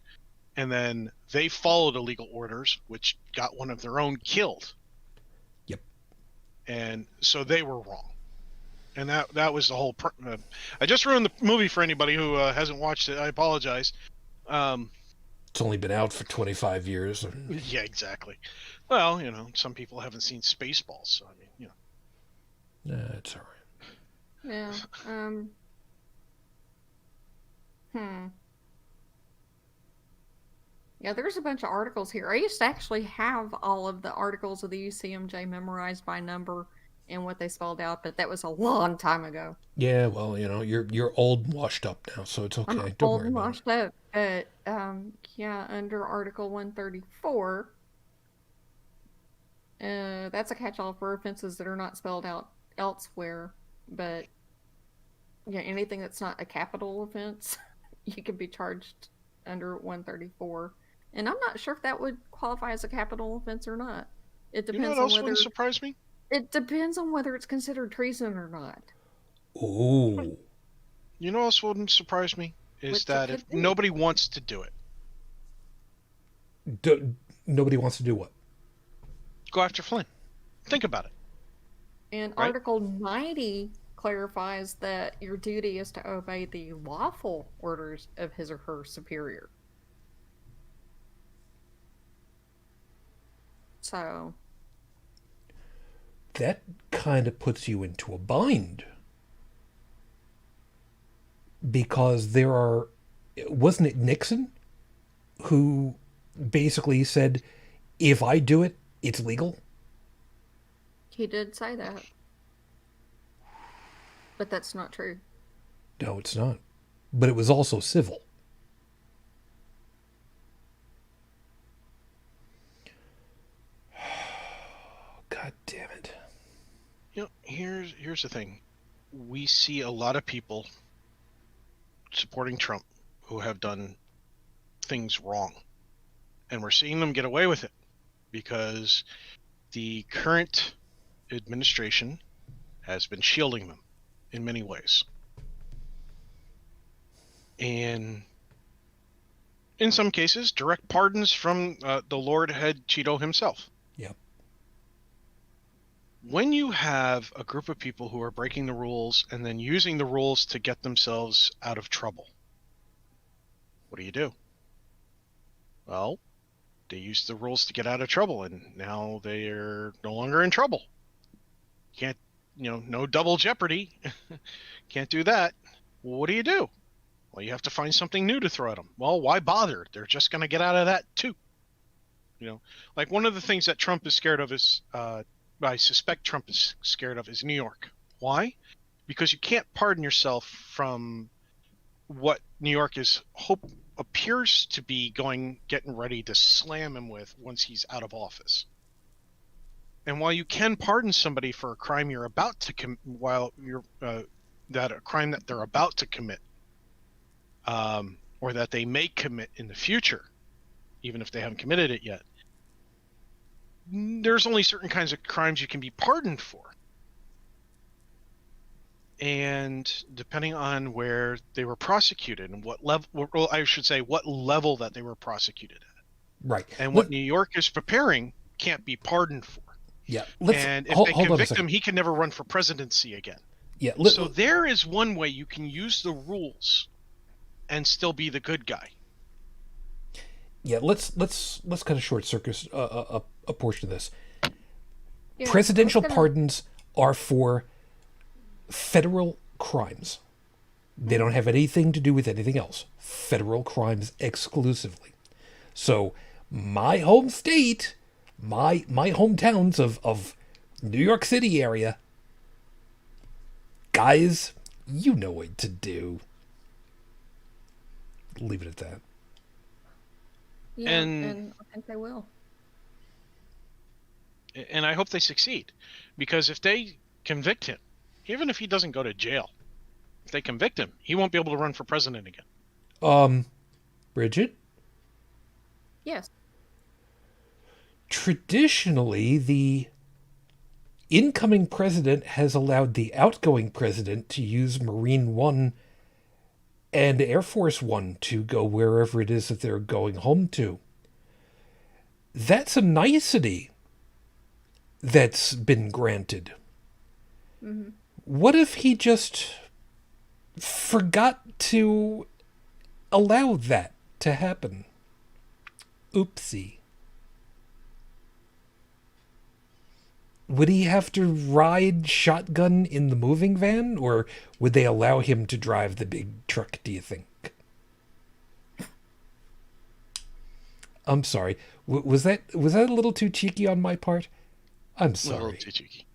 and then they followed illegal orders, which got one of their own killed. Yep. And so they were wrong. And that was the whole. I just ruined the movie for anybody who hasn't watched it. I apologize. It's only been out for 25 years. Yeah, exactly. Well, some people haven't seen Spaceballs, so I mean, It's all right. Yeah. Yeah, there's a bunch of articles here. I used to actually have all of the articles of the UCMJ memorized by number and what they spelled out, but that was a long time ago. Yeah, well, you're old and washed up now, so it's okay. I'm Don't old worry and about it. washed up, but under Article 134, that's a catch-all for offenses that are not spelled out elsewhere. But anything that's not a capital offense, you can be charged under 134. And I'm not sure if that would qualify as a capital offense or not. It you know depends what on else whether wouldn't surprise me? it depends on whether it's considered treason or not. Ooh. You know what else wouldn't surprise me? is Which it that could if be. nobody wants to do it, Nobody wants to do what? go after Flynn. Think about it. And Right? Article 90 clarifies that your duty is to obey the lawful orders of his or her superior. So, That kind of puts you into a bind. Because wasn't it Nixon who basically said, if I do it, it's legal? he did say that. But that's not true. No, it's not. But it was also civil. God damn it. Here's the thing. We see a lot of people supporting Trump who have done things wrong. And we're seeing them get away with it because the current administration has been shielding them in many ways. And in some cases, direct pardons from the Lord head Cheeto himself. Yep. When you have a group of people who are breaking the rules and then using the rules to get themselves out of trouble, what do? Well, they used the rules to get out of trouble, and now they're no longer in trouble. Can't, no double jeopardy. Can't do that. Well, what do? Well, you have to find something new to throw at them. Well, why bother? They're just going to get out of that too. Like one of the things that Trump is scared of is, I suspect Trump is scared of, is New York. Why? Because you can't pardon yourself from what New York appears to be getting ready to slam him with once he's out of office. And while you can pardon somebody for a crime you're about to commit, that a crime that they're about to commit, or that they may commit in the future, even if they haven't committed it yet, there's only certain kinds of crimes you can be pardoned for. And depending on where they were prosecuted and what level, well, I should say what level that they were prosecuted at. Right. And what New York is preparing can't be pardoned for. Yeah. And if they convict him, he can never run for presidency again. Yeah. So there is one way you can use the rules and still be the good guy. Yeah, let's kind of short circuit a portion of this. yeah, Presidential pardons are for federal crimes. They don't have anything to do with anything else. Federal crimes exclusively. So my home state, my hometowns of New York City area, guys, you know what to do. Leave it at that. Yeah, and I think they will. And I hope they succeed. Because if they convict him, even if he doesn't go to jail, if they convict him, he won't be able to run for president again. Brigid? Yes. Traditionally, the incoming president has allowed the outgoing president to use Marine One and Air Force One to go wherever it is that they're going home to. That's a nicety that's been granted. Mm-hmm. What if he just forgot to allow that to happen? Oopsie. Would he have to ride shotgun in the moving van, or would they allow him to drive the big truck, do you think? I'm sorry. Was that a little too cheeky on my part? I'm sorry. A little too cheeky.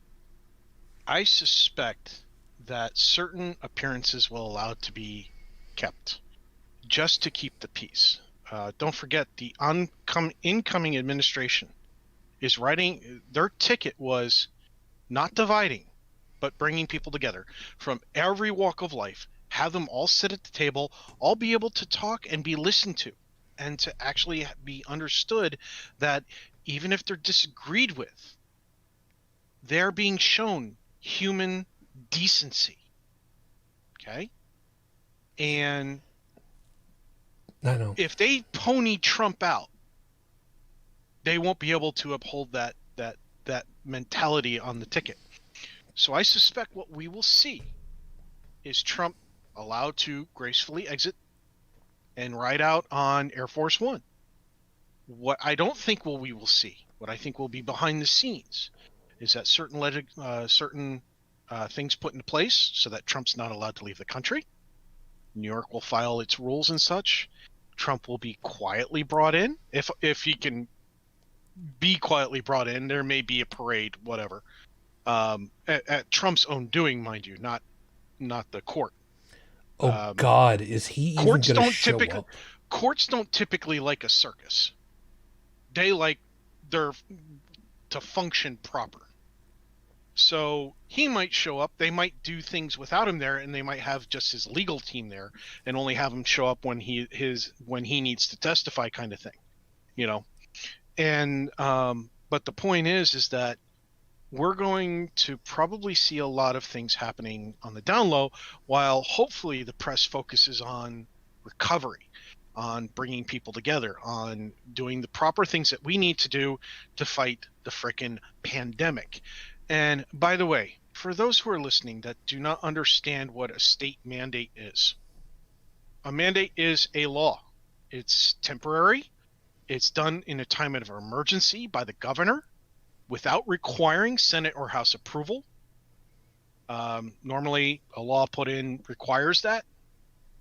I suspect that certain appearances will allow to be kept just to keep the peace. Don't forget, the incoming administration is writing, their ticket was not dividing, but bringing people together from every walk of life, have them all sit at the table, all be able to talk and be listened to, and to actually be understood that even if they're disagreed with, they're being shown human decency. Okay? And I know. If they pony Trump out, they won't be able to uphold that mentality on the ticket. So I suspect what we will see is Trump allowed to gracefully exit and ride out on Air Force One. What I don't think we will see, what I think will be behind the scenes, is that certain things put into place so that Trump's not allowed to leave the country. New York will file its rules and such. Trump will be quietly brought in. If he can be quietly brought in, there may be a parade, whatever. At Trump's own doing, mind you, not the court. Oh God, is he even going to show up? Courts don't typically like a circus. They like to function proper. So he might show up. They might do things without him there, and they might have just his legal team there, and only have him show up when he needs to testify, kind of thing, you know. And but the point is that we're going to probably see a lot of things happening on the down low, while hopefully the press focuses on recovery, on bringing people together, on doing the proper things that we need to do to fight the frickin' pandemic. And by the way, for those who are listening that do not understand what a state mandate is, a mandate is a law. It's temporary. It's done in a time of emergency by the governor without requiring Senate or House approval. Normally, a law put in requires that,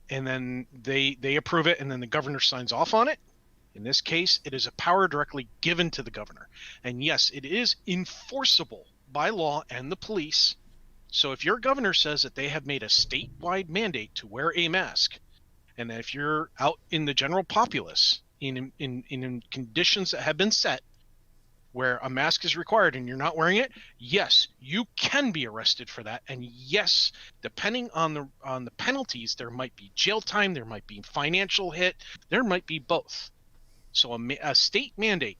and then they approve it, and then the governor signs off on it. In this case, it is a power directly given to the governor. And yes, it is enforceable by law and the police. So if your governor says that they have made a statewide mandate to wear a mask, and that if you're out in the general populace in conditions that have been set where a mask is required and you're not wearing it, yes, you can be arrested for that. And yes, depending on the penalties, there might be jail time, there might be financial hit, there might be both. So a state mandate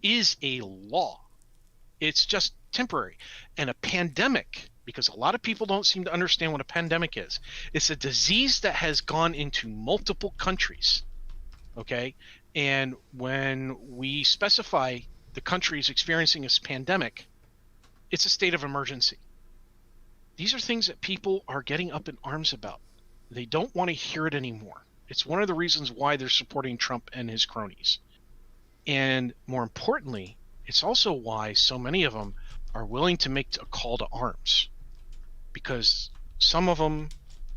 is a law. It's just temporary. And a pandemic, because a lot of people don't seem to understand what a pandemic is, it's a disease that has gone into multiple countries. Okay? And when we specify the countries experiencing this pandemic, it's a state of emergency. These are things that people are getting up in arms about. They don't want to hear it anymore. It's one of the reasons why they're supporting Trump and his cronies. And more importantly, it's also why so many of them are willing to make a call to arms. Because some of them,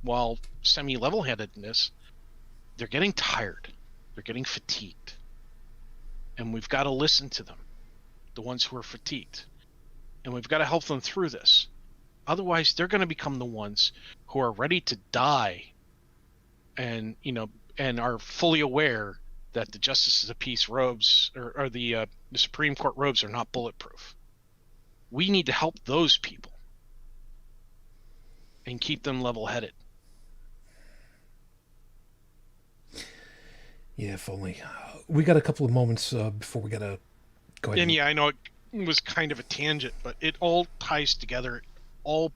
while semi-level-headed in this, they're getting tired. They're getting fatigued. And we've got to listen to them, the ones who are fatigued. And we've got to help them through this. Otherwise, they're going to become the ones who are ready to die and are fully aware that the justices of peace robes or the Supreme Court robes are not bulletproof. We need to help those people and keep them level-headed. Yeah, if only. We got a couple of moments before we got to go ahead. And yeah, I know it was kind of a tangent, but it all ties together. It all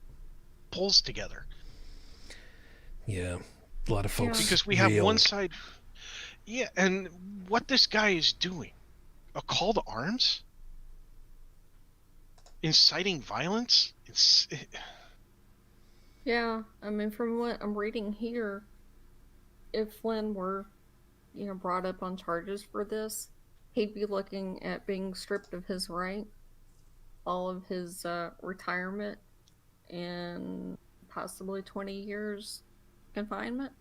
pulls together. Yeah, a lot of folks. Because we have one side. Yeah, and what this guy is doing, a call to arms, inciting violence. Yeah, I mean, from what I'm reading here, if Flynn were, brought up on charges for this, he'd be looking at being stripped of his rank, all of his retirement, and possibly 20 years confinement.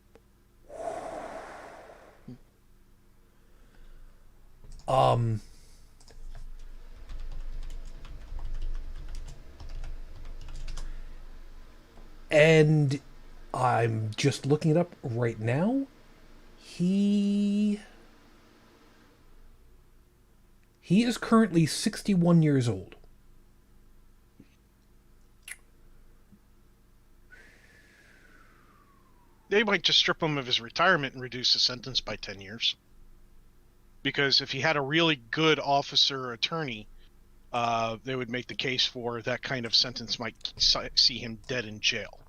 And I'm just looking it up right now. He is currently 61 years old. They might just strip him of his retirement and reduce the sentence by 10 years. Because if he had a really good officer or attorney, they would make the case for that kind of sentence might see him dead in jail.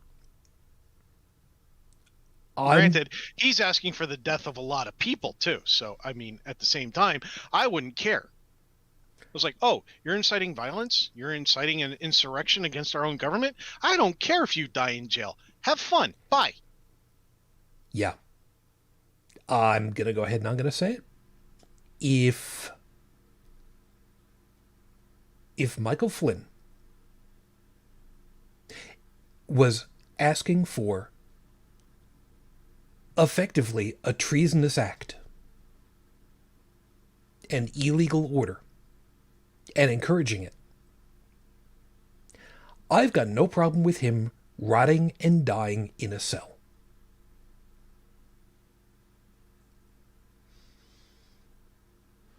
Granted, he's asking for the death of a lot of people too. So, I mean, at the same time, I wouldn't care. It was like, oh, you're inciting violence? You're inciting an insurrection against our own government? I don't care if you die in jail. Have fun. Bye. Yeah. I'm going to go ahead and I'm going to say it. If Michael Flynn was asking for effectively a treasonous act, an illegal order, and encouraging it, I've got no problem with him rotting and dying in a cell.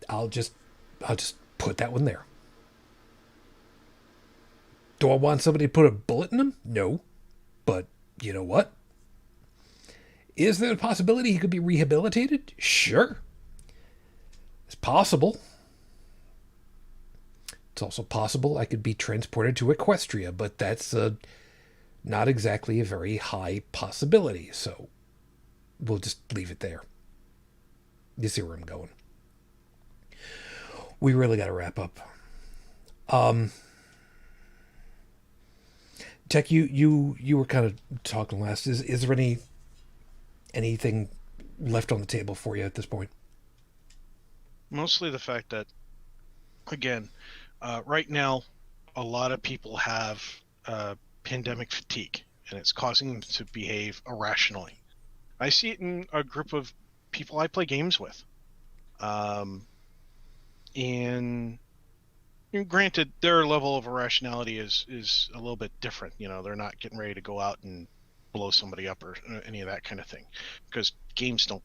I'll just put that one there. Do I want somebody to put a bullet in him? No. But you know what? Is there a possibility he could be rehabilitated? Sure. It's possible. It's also possible I could be transported to Equestria, but that's not exactly a very high possibility, so we'll just leave it there. You see where I'm going. We really got to wrap up. Tech, you were kind of talking last. Is there anything left on the table for you at this point? Mostly the fact that, again, right now, a lot of people have pandemic fatigue, and it's causing them to behave irrationally. I see it in a group of people I play games with. And granted, their level of irrationality is a little bit different. You know, they're not getting ready to go out and blow somebody up or any of that kind of thing, because games don't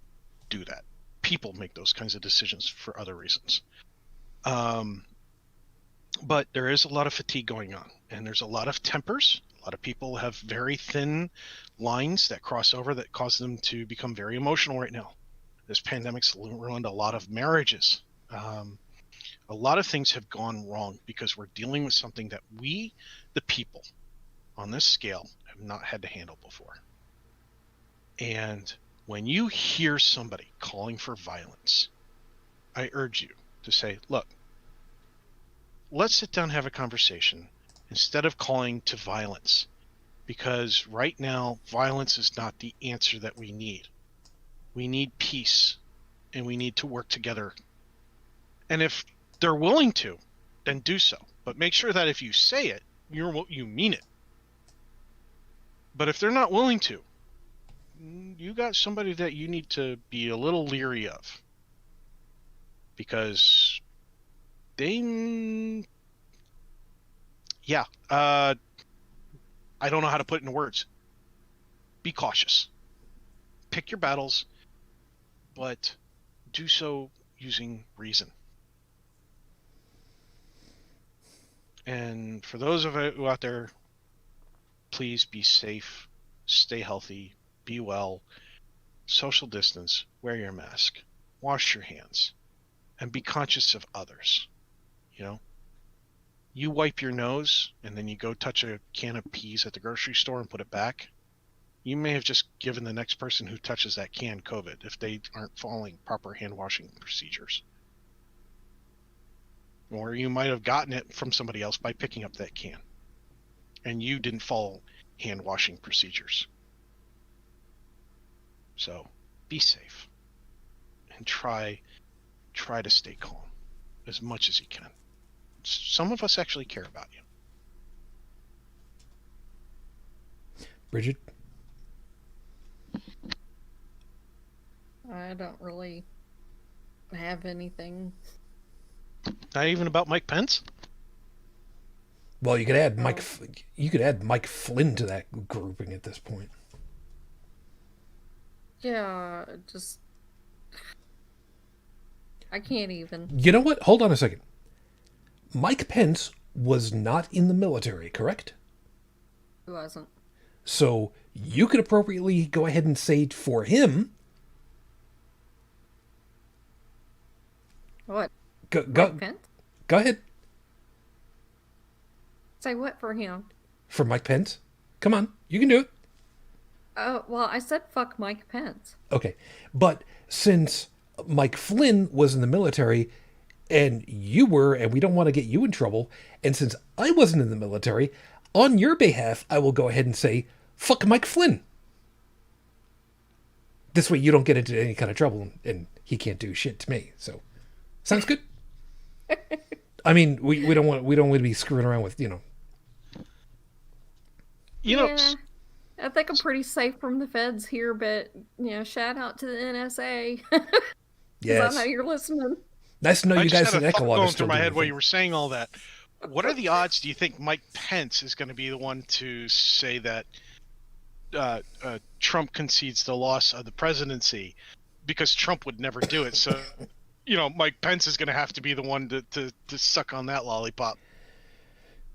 do that. People make those kinds of decisions for other reasons. But there is a lot of fatigue going on, and there's a lot of tempers. A lot of people have very thin lines that cross over that cause them to become very emotional right now. This pandemic's ruined a lot of marriages. A lot of things have gone wrong because we're dealing with something that we, the people, on this scale, have not had to handle before. And when you hear somebody calling for violence, I urge you to say, look, let's sit down and have a conversation instead of calling to violence, because right now, violence is not the answer that we need. We need peace, and we need to work together. And if they're willing to, then do so. But make sure that if you say it, you mean it. But if they're not willing to, you got somebody that you need to be a little leery of. Because I don't know how to put it in words. Be cautious. Pick your battles, but do so using reason. And for those of you out there, please be safe, stay healthy, be well, social distance, wear your mask, wash your hands, and be conscious of others. You know, you wipe your nose and then you go touch a can of peas at the grocery store and put it back. You may have just given the next person who touches that can COVID if they aren't following proper hand washing procedures. Or you might have gotten it from somebody else by picking up that can, and you didn't follow hand washing procedures. So be safe and try to stay calm as much as you can. Some of us actually care about you. Brigid? I don't really have anything. Not even about Mike Pence? Well, you could add Mike Flynn to that grouping at this point. Yeah, just I can't even. You know what? Hold on a second. Mike Pence was not in the military, correct? He wasn't. So you could appropriately go ahead and say for him. What? Go Pence? Go ahead. Say what for him? For Mike Pence? Come on, you can do it. Oh, well, I said fuck Mike Pence. Okay. But since Mike Flynn was in the military and you were, and we don't want to get you in trouble, and since I wasn't in the military, on your behalf, I will go ahead and say, fuck Mike Flynn. This way you don't get into any kind of trouble and he can't do shit to me. So, sounds good. I mean, we don't want to be screwing around with, You know, Yeah, I think I'm pretty safe from the feds here, but shout out to the NSA. Because yes. I know you're listening. Nice to know I you just guys had in a thought Echelon are going still through my doing head while thing. you were saying all that. What are the odds, do you think Mike Pence is going to be the one to say that Trump concedes the loss of the presidency? Because Trump would never do it. So, Mike Pence is going to have to be the one to suck on that lollipop.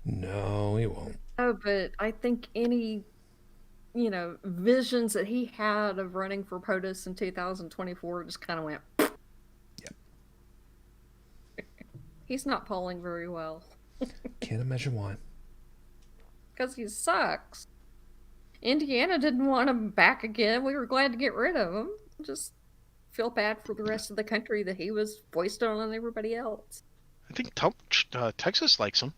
No, he won't. Oh, but I think any, visions that he had of running for POTUS in 2024 just kind of went. Yep. He's not polling very well. Can't imagine why. Because he sucks. Indiana didn't want him back again. We were glad to get rid of him. Just feel bad for the rest of the country that he was foisted on everybody else. I think Texas likes him.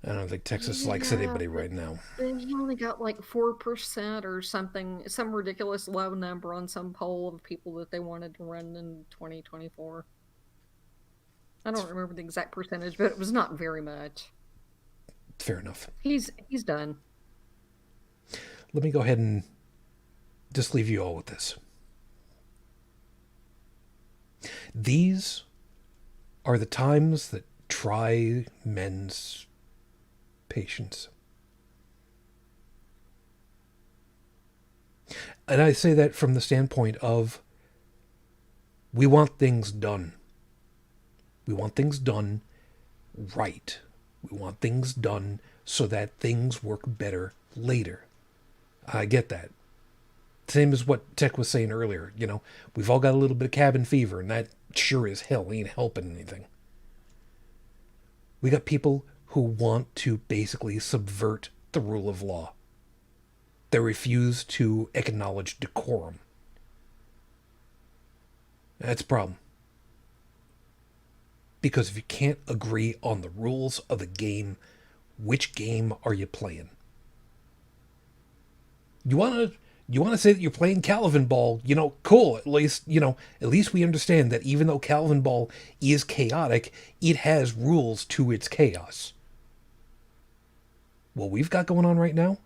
I don't think Texas likes anybody right now. They've only got like 4% or something, some ridiculous low number on some poll of people that they wanted to run in 2024. I don't remember the exact percentage, but it was not very much. Fair enough. He's done. Let me go ahead and just leave you all with this. These are the times that try men's patience. And I say that from the standpoint of we want things done. We want things done right. We want things done so that things work better later. I get that. Same as what Tech was saying earlier. We've all got a little bit of cabin fever, and that sure as hell ain't helping anything. We got people who want to basically subvert the rule of law. They refuse to acknowledge decorum. That's a problem. Because if you can't agree on the rules of the game, which game are you playing? You want to say that you're playing Calvin Ball, cool. At least we understand that even though Calvin Ball is chaotic, it has rules to its chaos. What we've got going on right now?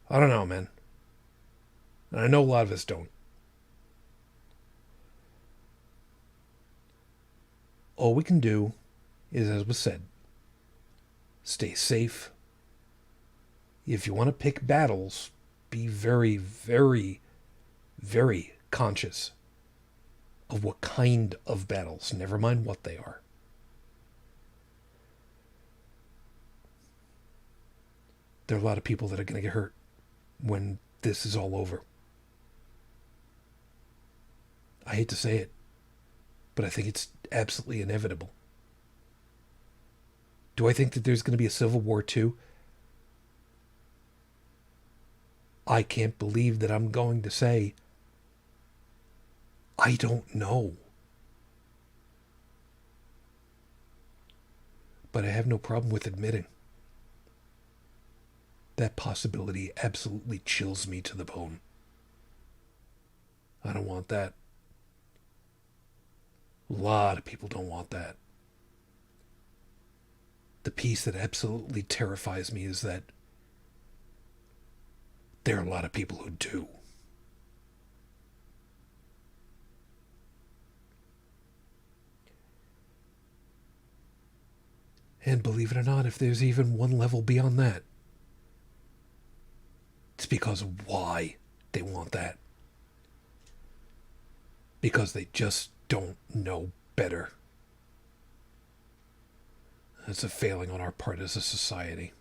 I don't know, man. And I know a lot of us don't. All we can do is, as was said, stay safe. If you want to pick battles, be very, very, very conscious of what kind of battles, never mind what they are. There are a lot of people that are going to get hurt when this is all over. I hate to say it, but I think it's absolutely inevitable. Do I think that there's going to be a civil war too? I can't believe that I'm going to say, I don't know. But I have no problem with admitting that possibility absolutely chills me to the bone. I don't want that. A lot of people don't want that. The piece that absolutely terrifies me is that there are a lot of people who do. And believe it or not, if there's even one level beyond that, it's because of why they want that. Because they just don't know better. It's a failing on our part as a society.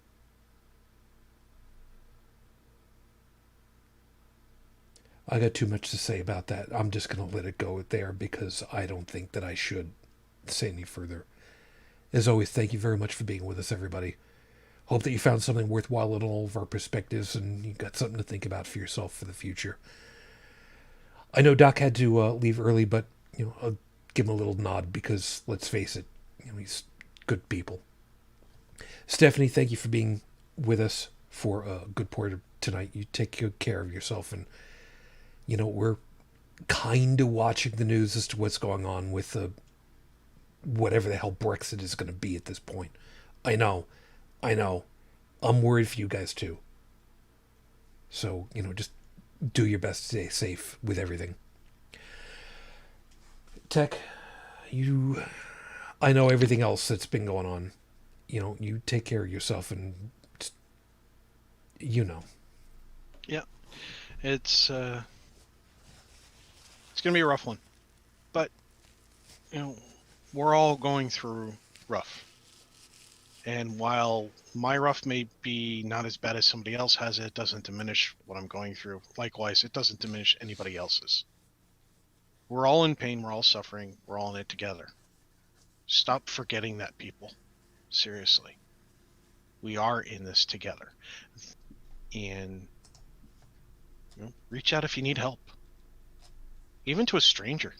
I got too much to say about that. I'm just going to let it go there because I don't think that I should say any further. As always, thank you very much for being with us, everybody. hope that you found something worthwhile in all of our perspectives and you got something to think about for yourself for the future. I know Doc had to leave early, but I'll give him a little nod because let's face it, he's good people. Stephanie, thank you for being with us for a good part of tonight. You take good care of yourself, and we're kind of watching the news as to what's going on with whatever the hell Brexit is going to be at this point. I know. I'm worried for you guys too. So, just do your best to stay safe with everything. Tech, I know everything else that's been going on. You take care of yourself and just, Yeah. It's going to be a rough one. But, we're all going through rough. And while my rough may be not as bad as somebody else has, it doesn't diminish what I'm going through. Likewise, it doesn't diminish anybody else's. We're all in pain. We're all suffering. We're all in it together. Stop forgetting that, people. Seriously. We are in this together. And reach out if you need help. Even to a stranger.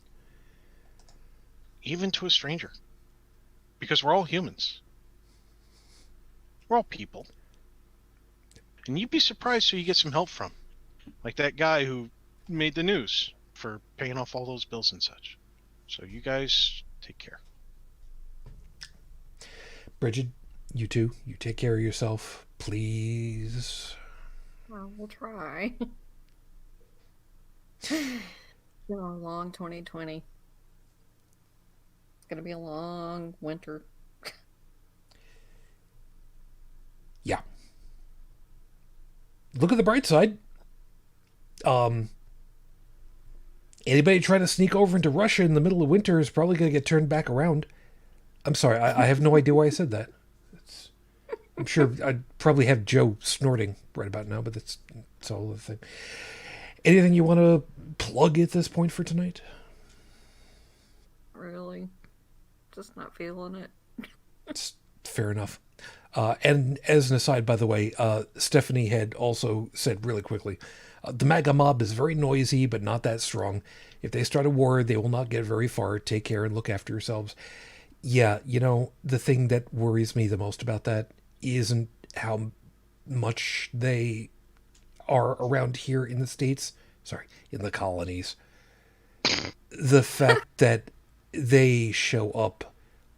Because we're all humans. We're all people. And you'd be surprised who you get some help from. Like that guy who made the news for paying off all those bills and such. So you guys take care. Brigid, you too. You take care of yourself, please. Well, we'll try. It's been a long 2020. It's going to be a long winter. Yeah. Look at the bright side. Anybody trying to sneak over into Russia in the middle of winter is probably going to get turned back around. I'm sorry, I have no idea why I said that. I'm sure I'd probably have Joe snorting right about now, but that's all the thing. Anything you want to plug at this point for tonight? Really? Just not feeling it. It's fair enough. And as an aside, by the way, Stephanie had also said really quickly, the MAGA mob is very noisy, but not that strong. If they start a war, they will not get very far. Take care and look after yourselves. Yeah, the thing that worries me the most about that isn't how much they are around here in the States. Sorry, in the colonies. The fact that they show up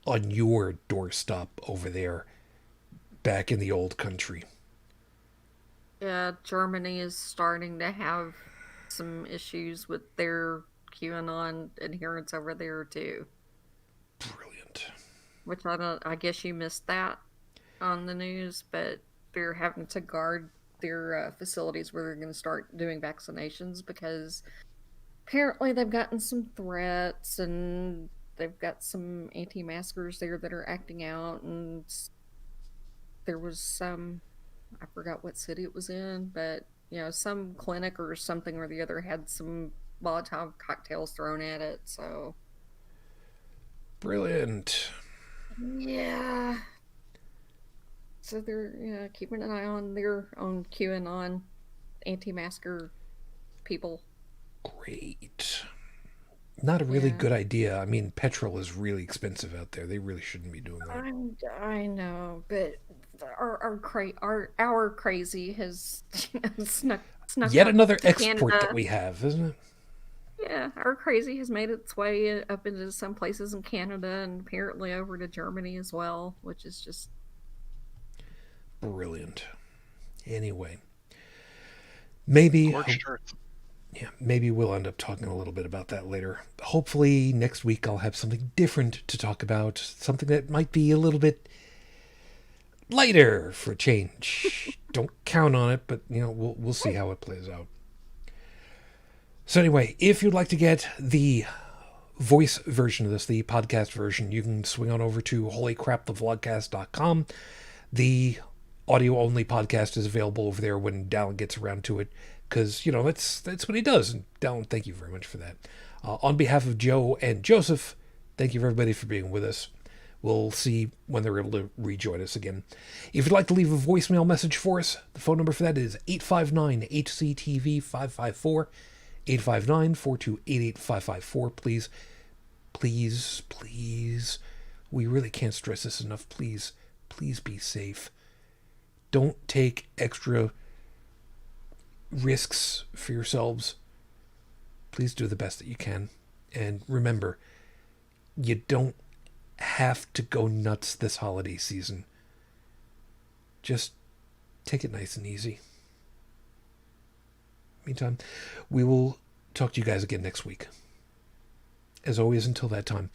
on your doorstep over there back in the old country. Yeah, Germany is starting to have some issues with their QAnon adherents over there too. Brilliant. Which I guess you missed that on the news, but they're having to guard their facilities where they're going to start doing vaccinations because apparently they've gotten some threats and they've got some anti-maskers there that are acting out, and there was some, I forgot what city it was in, but some clinic or something or the other had some Molotov cocktails thrown at it, so brilliant. Yeah. So they're keeping an eye on their own QAnon anti-masker people. Great. Not a really good idea. I mean, petrol is really expensive out there. They really shouldn't be doing that. I know, but our crazy has snuck yet up another to export Canada. that we have, isn't it? Yeah, our crazy has made its way up into some places in Canada and apparently over to Germany as well, which is just brilliant. Anyway, maybe maybe we'll end up talking a little bit about that later. Hopefully next week I'll have something different to talk about, something that might be a little bit lighter for a change. Don't count on it, but we'll see how it plays out. So anyway, if you'd like to get the voice version of this, the podcast version, you can swing on over to holycrapthevlogcast.com. The audio-only podcast is available over there when Dalan gets around to it, because, that's what he does. And Dalan, thank you very much for that. On behalf of Joe and Joseph, thank you everybody for being with us. We'll see when they're able to rejoin us again. If you'd like to leave a voicemail message for us, the phone number for that is 859-HCTV-554, 859-428-8554. Please, please, please, we really can't stress this enough. Please, please be safe. Don't take extra risks for yourselves. Please do the best that you can. And remember, you don't have to go nuts this holiday season. Just take it nice and easy. Meantime, we will talk to you guys again next week. As always, until that time,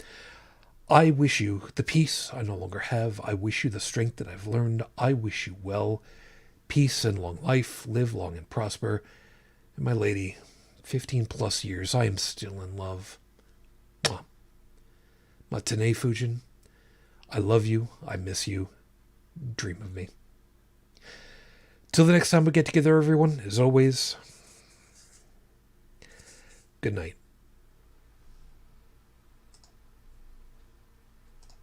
I wish you the peace I no longer have. I wish you the strength that I've learned. I wish you well. Peace and long life. Live long and prosper. And my lady, 15 plus years, I am still in love. Mwah. Matane Fujin, I love you, I miss you, dream of me. Till the next time we get together, everyone, as always, good night.